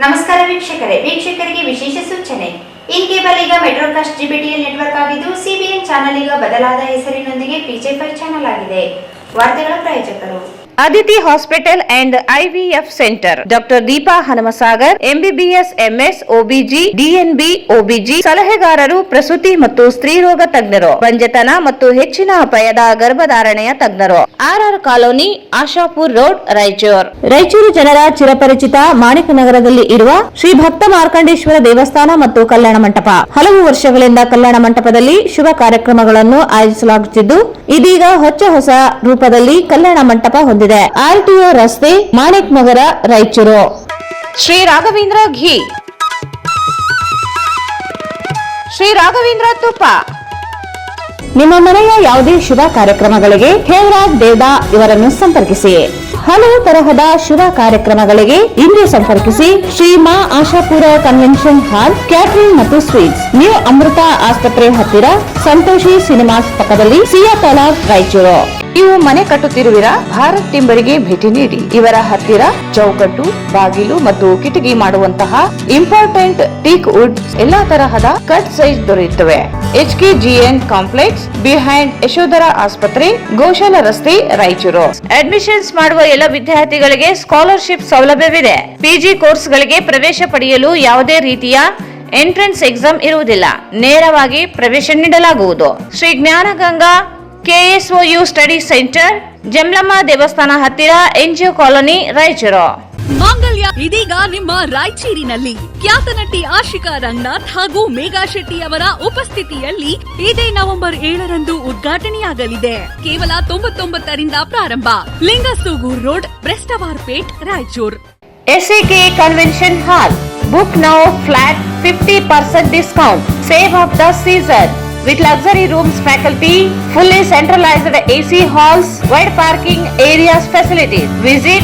ನಮಸ್ಕಾರ ವೀಕ್ಷಕರಿಗೆ ವಿಶೇಷ ಸೂಚನೆ. ಇನ್ ಕೇಬಲ್ ಈಗ ಮೆಟ್ರೋಕಾಸ್ಟ್ ಜಿಬಿಟಿಎಲ್ ನೆಟ್ವರ್ಕ್ ಆಗಿದ್ದು ಸಿಬಿಎನ್ ಚಾನೆಲ್ ಈಗ ಬದಲಾದ ಹೆಸರಿನೊಂದಿಗೆ ಪಿಜೆ5 ಚಾನೆಲ್ ಆಗಿದೆ. ವಾರ್ತೆಗಳ ಪ್ರಾಯೋಜಕರು Aditi hospital and IVF centre, doctor Deepa Hanumasagar, MBBS, MS, OBG, DNB, OBG ಸಲಹೆಗಾರರು, ಪ್ರಸೂತಿ ಮತ್ತು ಸ್ತ್ರೀರೋಗ ತಜ್ಞರು, ಬಂಜತನ ಮತ್ತು ಹೆಚ್ಚಿನ ಅಪಾಯದ ಗರ್ಭಧಾರಣೆಯ ತಜ್ಞರು. RR colony, Ashapur road, Raichur ಜನರ ಚಿರಪರಿಚಿತ ಮಾಣಿಕ ನಗರದಲ್ಲಿ ಇರುವ ಶ್ರೀ ಭಕ್ತ ಮಾರ್ಕಂಡೇಶ್ವರ ದೇವಸ್ಥಾನ ಮತ್ತು ಕಲ್ಯಾಣ ಮಂಟಪ. ಹಲವು ವರ್ಷಗಳಿಂದ ಕಲ್ಯಾಣ ಮಂಟಪದಲ್ಲಿ ಶುಭ ಕಾರ್ಯಕ್ರಮಗಳನ್ನು ಆಯೋಜಿಸಲಾಗುತ್ತಿದ್ದು, ಇದೀಗ ಹೊಸ ರೂಪದಲ್ಲಿ ಕಲ್ಯಾಣ ಮಂಟಪ ಹೊಂದಿದೆ. ಆರ್ಟಿಒ ರಸ್ತೆ, ಮಾಣಿಕ್ ನಗರ, ರಾಯಚೂರು. ಶ್ರೀ ರಾಘವೇಂದ್ರ ಘೀ, ಶ್ರೀ ರಾಘವೇಂದ್ರ ತುಪ್ಪ. ನಿಮ್ಮ ಮನೆಯ ಯಾವುದೇ ಶುಭ ಕಾರ್ಯಕ್ರಮಗಳಿಗೆ ಹೇಮರಾಜ್ ದೇವದಾ ಇವರನ್ನು ಸಂಪರ್ಕಿಸಿ. ಹಲವು ತರಹದ ಶುಭ ಕಾರ್ಯಕ್ರಮಗಳಿಗೆ ಇಂದು ಸಂಪರ್ಕಿಸಿ. Shri Ma Ashapura convention hall, catering ಮತ್ತು ಸ್ವೀಟ್ಸ್, ನ್ಯೂ ಅಮೃತ ಆಸ್ಪತ್ರೆ ಹತ್ತಿರ, ಸಂತೋಷಿ ಸಿನಿಮಾಸ್ ಪಕ್ಕದಲ್ಲಿ, ಸಿಯಾ ತಲಾಬ್, ರಾಯಚೂರು. ನೀವು ಮನೆ ಕಟ್ಟುತ್ತಿರುವಿರಾ? ಭಾರತ್ ಟಿಂಬರಿಗೆ ಭೇಟಿ ನೀಡಿ. ಇವರ ಹತ್ತಿರ ಚೌಕಟ್ಟು, ಬಾಗಿಲು ಮತ್ತು ಕಿಟಕಿ ಮಾಡುವಂತಹ ಇಂಪಾರ್ಟೆಂಟ್ ಟೀಕ್ ವುಡ್ ಎಲ್ಲಾ ತರಹದ ಕಟ್ ಸೈಜ್ ದೊರೆಯುತ್ತವೆ. HKGN ಕಾಂಪ್ಲೆಕ್ಸ್ ಬಿಹೈಂಡ್ ಯಶೋಧರ ಆಸ್ಪತ್ರೆ, ಗೋಶಾಲ ರಸ್ತೆ, ರಾಯಚೂರು. ಅಡ್ಮಿಷನ್ಸ್ ಮಾಡುವ ಎಲ್ಲ ವಿದ್ಯಾರ್ಥಿಗಳಿಗೆ ಸ್ಕಾಲರ್ಶಿಪ್ ಸೌಲಭ್ಯವಿದೆ. ಪಿಜಿ ಕೋರ್ಸ್ಗಳಿಗೆ ಪ್ರವೇಶ ಪಡೆಯಲು ಯಾವುದೇ ರೀತಿಯ ಎಂಟ್ರೆನ್ಸ್ ಎಕ್ಸಾಮ್ ಇರುವುದಿಲ್ಲ. ನೇರವಾಗಿ ಪ್ರವೇಶ ನೀಡಲಾಗುವುದು. Shri Jnanaganga KSOU study centre, Jamalamma ದೇವಸ್ಥಾನ ಹತ್ತಿರ, NGO ಕಾಲೋನಿ, ರಾಯಚೂರು. ಮಾಂಗಲ್ಯ ಇದೀಗ ನಿಮ್ಮ ರಾಯಚೂರಿನಲ್ಲಿ ಖ್ಯಾತ ನಟಿ ಆಶಿಕಾ ರಂಗನಾಥ್ ಹಾಗೂ ಮೇಘಾ ಶೆಟ್ಟಿ ಅವರ ಉಪಸ್ಥಿತಿಯಲ್ಲಿ ಇದೇ ನವೆಂಬರ್ 7ರಂದು ಉದ್ಘಾಟನೆಯಾಗಲಿದೆ. ಕೇವಲ 99ರಿಂದ ಪ್ರಾರಂಭ. Lingasugur road, Brestwarpet, Raichur. SAK convention hall. Book now, flat 50% discount. Save of the season with luxury rooms, faculty, fully centralized AC halls, wide parking areas, facilities. Visit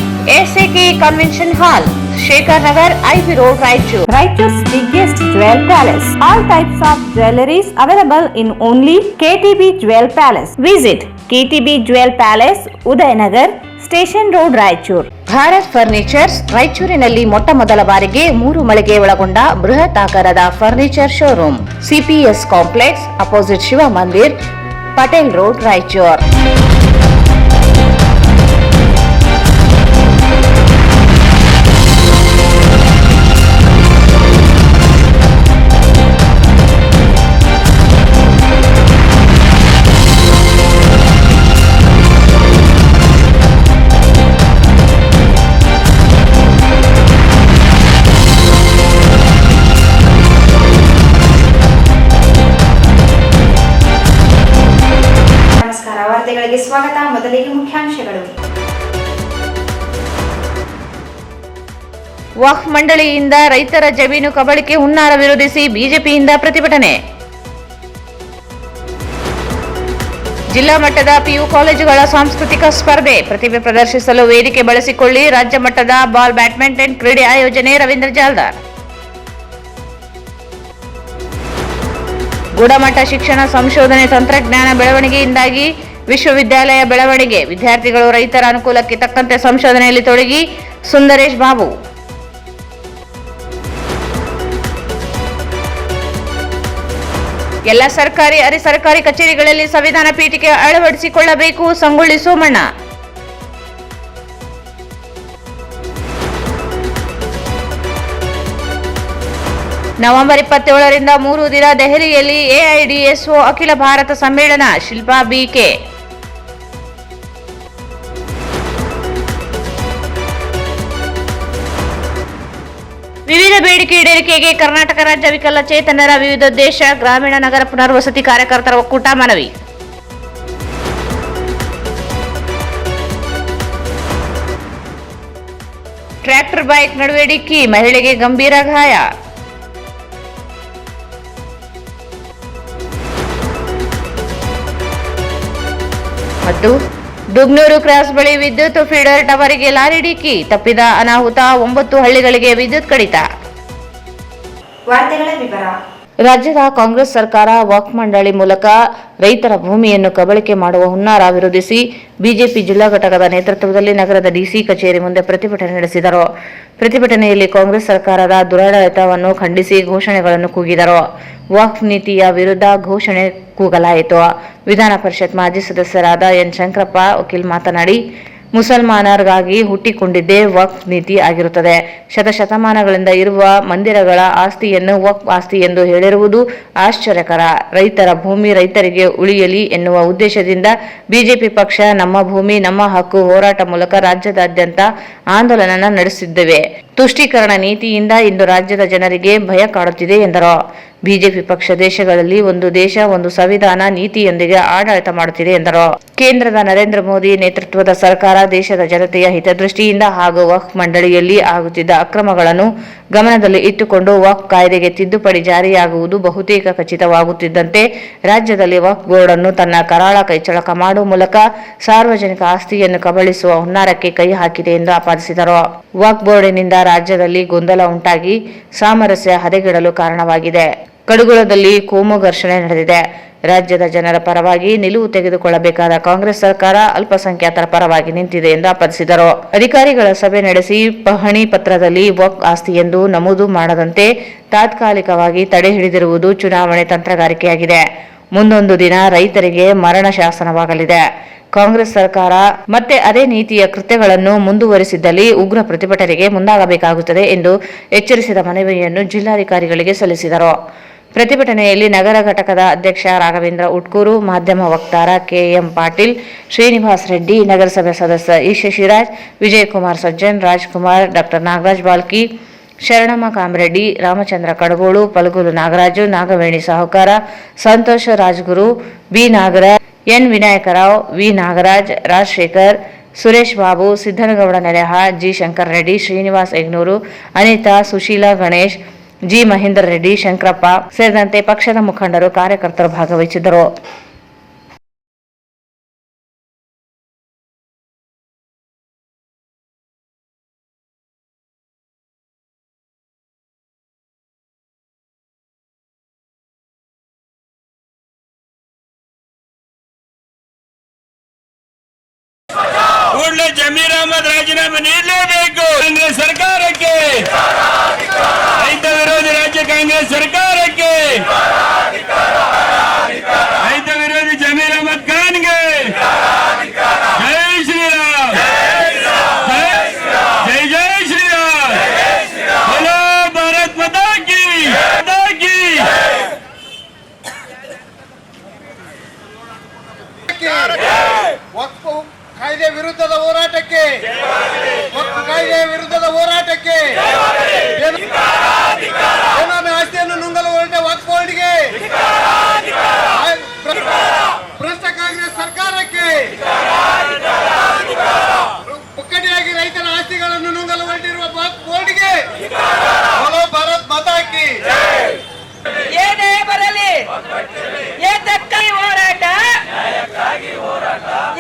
SAK Convention Hall, Shekhar Nagar, IV Road, Raichur. Raichur's biggest jewel palace. All types of jewelries available in only KTB Jewel Palace. Visit KTB Jewel Palace, Udayanagar, station road, Raichur. Bharat furnitures ರಾಯಚೂರಿನಲ್ಲಿ ಮೊಟ್ಟ ಮೊದಲ ಬಾರಿಗೆ 3 ಮಳಿಗೆ ಒಳಗೊಂಡ ಬೃಹತ್ ಆಕಾರದ furniture showroom. CPS complex, opposite Shiva Mandir, Patel road, Raichur. ವಾರ್ತೆಗಳಿಗೆ ಸ್ವಾಗತ. ಮೊದಲಿಗೆ ಮುಖ್ಯಾಂಶಗಳು. ವಕ್ಫ್ ಮಂಡಳಿಯಿಂದ ರೈತರ ಜಮೀನು ಕಬಳಿಕೆ ಹುನ್ನಾರ ವಿರೋಧಿಸಿ ಬಿಜೆಪಿಯಿಂದ ಪ್ರತಿಭಟನೆ. ಜಿಲ್ಲಾ ಮಟ್ಟದ PU ಕಾಲೇಜುಗಳ ಸಾಂಸ್ಕೃತಿಕ ಸ್ಪರ್ಧೆ. ಪ್ರತಿಭೆ ಪ್ರದರ್ಶಿಸಲು ವೇದಿಕೆ ಬಳಸಿಕೊಳ್ಳಿ. ರಾಜ್ಯ ಮಟ್ಟದ ಬಾಲ್ ಬ್ಯಾಡ್ಮಿಂಟನ್ ಕ್ರೀಡೆ ಆಯೋಜನೆ. ರವೀಂದ್ರ ಜಾಲ್ದಾರ್. ಗುಣಮಟ್ಟ ಶಿಕ್ಷಣ, ಸಂಶೋಧನೆ, ತಂತ್ರಜ್ಞಾನ ಬೆಳವಣಿಗೆಯಿಂದಾಗಿ ವಿಶ್ವವಿದ್ಯಾಲಯ ಬೆಳವಣಿಗೆ. ವಿದ್ಯಾರ್ಥಿಗಳು ರೈತರ ಅನುಕೂಲಕ್ಕೆ ತಕ್ಕಂತೆ ಸಂಶೋಧನೆಯಲ್ಲಿ ತೊಡಗಿ. ಸುಂದರೇಶ್ ಬಾಬು. ಎಲ್ಲ ಸರ್ಕಾರಿ, ಅರೆ ಸರ್ಕಾರಿ ಕಚೇರಿಗಳಲ್ಲಿ ಸಂವಿಧಾನ ಪೀಠಿಕೆ ಅಳವಡಿಸಿಕೊಳ್ಳಬೇಕು. ಸಂಗೊಳ್ಳಿ ಸೋಮಣ್ಣ. ನವೆಂಬರ್ 27ರಿಂದ 3 ದಿನ ದೆಹಲಿಯಲ್ಲಿ AIDSO ಅಖಿಲ ಭಾರತ ಸಮ್ಮೇಳನ. ಶಿಲ್ಪಾ BK. ವಿವಿಧ ಬೇಡಿಕೆ ಈಡೇರಿಕೆಗೆ ಕರ್ನಾಟಕ ರಾಜ್ಯ ವಿಕಲಚೇತನರ ವಿವಿಧೋದ್ದೇಶ ಗ್ರಾಮೀಣ ನಗರ ಪುನರ್ವಸತಿ ಕಾರ್ಯಕರ್ತರ ಒಕ್ಕೂಟ ಮನವಿ. ಟ್ರ್ಯಾಕ್ಟರ್ ಬೈಕ್ ನಡುವೆ ಡಿಕ್ಕಿ, ಮಹಿಳೆಗೆ ಗಂಭೀರ ಗಾಯ. ಮತ್ತು ಡುಗ್ನೂರು ಕ್ರಾಸ್ ಬಳಿ ವಿದ್ಯುತ್ ಫೀಡರ್ ಟವರಿಗೆ ಲಾರಿ ಡಿಕ್ಕಿ, ತಪ್ಪಿದ ಅನಾಹುತ. 9 ಹಳ್ಳಿಗಳಿಗೆ ವಿದ್ಯುತ್ ಕಡಿತ. ವಾರ್ತೆಗಳ ವಿವರ. ರಾಜ್ಯದ ಕಾಂಗ್ರೆಸ್ ಸರ್ಕಾರ ವಕ್ಫ್ ಮಂಡಳಿ ಮೂಲಕ ರೈತರ ಭೂಮಿಯನ್ನು ಕಬಳಿಕೆ ಮಾಡುವ ಹುನ್ನಾರ ವಿರೋಧಿಸಿ ಬಿಜೆಪಿ ಜಿಲ್ಲಾ ಘಟಕದ ನೇತೃತ್ವದಲ್ಲಿ ನಗರದ ಡಿಸಿ ಕಚೇರಿ ಮುಂದೆ ಪ್ರತಿಭಟನೆ ನಡೆಸಿದರು. ಪ್ರತಿಭಟನೆಯಲ್ಲಿ ಕಾಂಗ್ರೆಸ್ ಸರ್ಕಾರದ ದುರಾಡಳಿತವನ್ನು ಖಂಡಿಸಿ ಘೋಷಣೆಗಳನ್ನು ಕೂಗಿದರು. ವಕ್ಫ್ ನೀತಿಯ ವಿರುದ್ಧ ಘೋಷಣೆ ಕೂಗಲಾಯಿತು. ವಿಧಾನ ಪರಿಷತ್ ಮಾಜಿ ಸದಸ್ಯರಾದ ಎನ್ ಶಂಕರಪ್ಪ ವಕೀಲ್ ಮಾತನಾಡಿ, ಮುಸಲ್ಮಾನರಿಗಾಗಿ ಹುಟ್ಟಿಕೊಂಡಿದ್ದೇ ವಕ್ಫ್ ನೀತಿ ಆಗಿರುತ್ತದೆ. ಶತಶತಮಾನಗಳಿಂದ ಇರುವ ಮಂದಿರಗಳ ಆಸ್ತಿಯನ್ನು ವಕ್ಫ್ ಆಸ್ತಿ ಎಂದು ಹೇಳಿರುವುದು ಆಶ್ಚರ್ಯಕರ. ರೈತರ ಭೂಮಿ ರೈತರಿಗೆ ಉಳಿಯಲಿ ಎನ್ನುವ ಉದ್ದೇಶದಿಂದ ಬಿಜೆಪಿ ಪಕ್ಷ ನಮ್ಮ ಭೂಮಿ ನಮ್ಮ ಹಕ್ಕು ಹೋರಾಟ ಮೂಲಕ ರಾಜ್ಯದಾದ್ಯಂತ ಆಂದೋಲನ ನಡೆಸಿದ್ದೇವೆ. ತುಷ್ಟೀಕರಣ ನೀತಿಯಿಂದ ಇಂದು ರಾಜ್ಯದ ಜನರಿಗೆ ಭಯ ಕಾಡುತ್ತಿದೆ ಎಂದರು. ಬಿಜೆಪಿ ಪಕ್ಷ ದೇಶಗಳಲ್ಲಿ ಒಂದು ದೇಶ ಒಂದು ಸಂವಿಧಾನ ನೀತಿಯೊಂದಿಗೆ ಆಡಳಿತ ಮಾಡುತ್ತಿದೆ ಎಂದರು. ಕೇಂದ್ರದ ನರೇಂದ್ರ ಮೋದಿ ನೇತೃತ್ವದ ಸರ್ಕಾರ ದೇಶದ ಜನತೆಯ ಹಿತದೃಷ್ಟಿಯಿಂದ ಹಾಗೂ ವಕ್ಫ್ ಮಂಡಳಿಯಲ್ಲಿ ಆಗುತ್ತಿದ್ದ ಅಕ್ರಮಗಳನ್ನು ಗಮನದಲ್ಲಿ ಇಟ್ಟುಕೊಂಡು ವಕ್ಫ್ ಕಾಯ್ದೆಗೆ ತಿದ್ದುಪಡಿ ಜಾರಿಯಾಗುವುದು ಬಹುತೇಕ ಖಚಿತವಾಗುತ್ತಿದ್ದಂತೆ ರಾಜ್ಯದಲ್ಲಿ ವಕ್ಫ್ ಬೋರ್ಡ್ ಅನ್ನು ತನ್ನ ಕರಾಳ ಕೈಚಳಕ ಮಾಡುವ ಮೂಲಕ ಸಾರ್ವಜನಿಕ ಆಸ್ತಿಯನ್ನು ಕಬಳಿಸುವ ಹುನ್ನಾರಕ್ಕೆ ಕೈ ಹಾಕಿದೆ ಎಂದು ಆಪಾದಿಸಿದರು. ವಕ್ಫ್ ಬೋರ್ಡಿನಿಂದ ರಾಜ್ಯದಲ್ಲಿ ಗೊಂದಲ ಉಂಟಾಗಿ ಸಾಮರಸ್ಯ ಹದಗೆಡಲು ಕಾರಣವಾಗಿದೆ. ಕಡಗುಳದಲ್ಲಿ ಕೋಮು ಘರ್ಷಣೆ ನಡೆದಿದೆ. ರಾಜ್ಯದ ಜನರ ಪರವಾಗಿ ನಿಲುವು ತೆಗೆದುಕೊಳ್ಳಬೇಕಾದ ಕಾಂಗ್ರೆಸ್ ಸರ್ಕಾರ ಅಲ್ಪಸಂಖ್ಯಾತರ ಪರವಾಗಿ ನಿಂತಿದೆ ಎಂದು ಆಪಾದಿಸಿದರು. ಅಧಿಕಾರಿಗಳ ಸಭೆ ನಡೆಸಿ ಪಹಣಿ ಪತ್ರದಲ್ಲಿ ವಕ್ಫ್ ಆಸ್ತಿ ಎಂದು ನಮೂದು ಮಾಡದಂತೆ ತಾತ್ಕಾಲಿಕವಾಗಿ ತಡೆ ಹಿಡಿದಿರುವುದು ಚುನಾವಣೆ ತಂತ್ರಗಾರಿಕೆಯಾಗಿದೆ. ಮುಂದೊಂದು ದಿನ ರೈತರಿಗೆ ಮರಣ ಶಾಸನವಾಗಲಿದೆ. ಕಾಂಗ್ರೆಸ್ ಸರ್ಕಾರ ಮತ್ತೆ ಅದೇ ನೀತಿಯ ಕೃತ್ಯಗಳನ್ನು ಮುಂದುವರಿಸಿದ್ದಲ್ಲಿ ಉಗ್ರ ಪ್ರತಿಭಟನೆಗೆ ಮುಂದಾಗಬೇಕಾಗುತ್ತದೆ ಎಂದು ಎಚ್ಚರಿಸಿದ ಮನವಿಯನ್ನು ಜಿಲ್ಲಾಧಿಕಾರಿಗಳಿಗೆ ಸಲ್ಲಿಸಿದರು. ಪ್ರತಿಭಟನೆಯಲ್ಲಿ ನಗರ ಘಟಕದ ಅಧ್ಯಕ್ಷ ರಾಘವೇಂದ್ರ ಉಟ್ಕೂರು, ಮಾಧ್ಯಮ ವಕ್ತಾರ ಕೆಎಂ ಪಾಟೀಲ್, ಶ್ರೀನಿವಾಸ್ ರೆಡ್ಡಿ, ನಗರಸಭೆ ಸದಸ್ಯ E Shashiraj, Vijayakumar Sajjan, Rajkumar, doctor Nagaraj Balki, Sharanamma Kamareddy, Ramachandra Kadagolu, Palaguru Nagaraju, Nagaveni Sahukara, Santosh Rajguru, B Nagaraj, N Vinayakarao, V Nagaraj, Rajashekar, Suresh Babu, Siddanagouda Neleha, G Shankar Reddy, Srinivas Yagnur, Anita, Sushila Ganesh, G Mahender Reddy, Shankarappa ಸೇರಿದಂತೆ ಪಕ್ಷದ ಮುಖಂಡರು ಕಾರ್ಯಕರ್ತರು ಭಾಗವಹಿಸಿದ್ದರು. ಕೂಡಲೇ ಜಮೀರ್ ಅಹಮದ್ ರಾಜೀನಾಮೆ ನೀಡಲೇಬೇಕು. ಕಾಂಗ್ರೆಸ್ ಸರ್ಕಾರಕ್ಕೆ, ರೈತ ವಿರೋಧಿ ರಾಜ್ಯ ಕಾಂಗ್ರೆಸ್ ಸರ್ಕಾರಕ್ಕೆ, ರೈತ ವಿರೋಧಿ ಜಮೀರ್ ಅಹಮದ್ ಖಾನ್ಗೆ ಜೈ ಶ್ರೀರಾಮ್, ಜೈ ಜೈ ಶ್ರೀರಾಮ್, बोलो भारत माता की, माता की. ವಕ್ಫ್ ಕಾಯ್ದೆ ವಿರುದ್ಧದ ಹೋರಾಟಕ್ಕೆ, ವಕ್ಫ್ ಕಾಯ್ದೆ ವಿರುದ್ಧದ ಹೋರಾಟಕ್ಕೆ, ಬೇನಾಮಿ ಆಸ್ತಿಯನ್ನು ನುಂಗಲು ಹೊರಟ ವಕ್ಫ್ ಬೋರ್ಡ್ಗೆ, ಭ್ರಷ್ಟ ಕಾಂಗ್ರೆಸ್ ಸರ್ಕಾರಕ್ಕೆ, ಪುಕ್ಕಟೆಯಾಗಿ ರೈತರ ಆಸ್ತಿಗಳನ್ನು ನುಂಗಲು ಹೊರಟಿರುವ ವಕ್ಫ್ ಬೋರ್ಡ್ಗೆ ಬೋಲೋ ಭಾರತ್ ಮಾತಾ ಕಿ. ಏನೇ ಬರಲಿ ಏತಕ್ಕಾಗಿ ಹೋರಾಟ,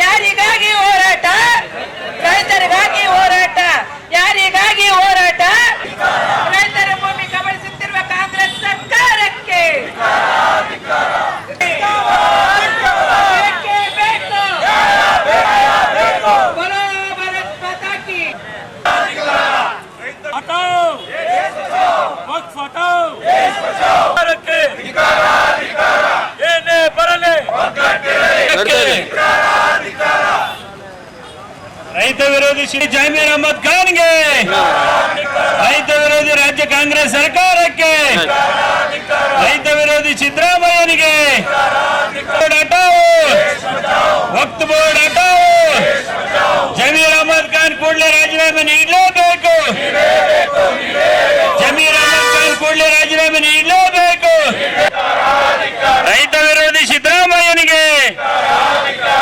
ಯಾರಿಗಾಗಿ ಹೋರಾಟ, ರೈತರಿಗಾಗಿ ಹೋರಾಟ, ಯಾರಿಗಾಗಿ ಹೋರಾಟ, ರೈತರ ಭೂಮಿ ಕಬಳಿಸುತ್ತಿರುವ ಕಾಂಗ್ರೆಸ್ ಸರ್ಕಾರಕ್ಕೆ ಬೇಕೇ ಬೇಕು. ಬೋಲೋ ಭಾರತ್ ಮಾತಾ ಕಿ. हटाओ वक्फ हटाओ, ಏನೇ ಬರಲಿ ರೈತ ವಿರೋಧಿ ಶ್ರೀ ಜಮೀರ್ ಅಹಮದ್ ಖಾನ್ಗೆ, ರೈತ ವಿರೋಧಿ ರಾಜ್ಯ ಕಾಂಗ್ರೆಸ್ ಸರ್ಕಾರಕ್ಕೆ, ರೈತ ವಿರೋಧಿ ಸಿದ್ದರಾಮಯ್ಯನಿಗೆ ಹಟಾओ, ವಕ್ಫ್ ಬೋರ್ಡ್ ಹಟಾओ, ಜಮೀರ್ ಅಹಮದ್ ಖಾನ್ ಕೂಡಲೇ ರಾಜೀನಾಮೆ ನೀಡಲೇಬೇಕು. ಜಮೀರ್ ಅಹಮದ್ ಖಾನ್ ಕೂಡಲೇ ರಾಜೀನಾಮೆ ನೀಡಲೇಬೇಕು. ರೈತ ವಿರೋಧಿ ಸಿದ್ದರಾಮಯ್ಯನಿಗೆ,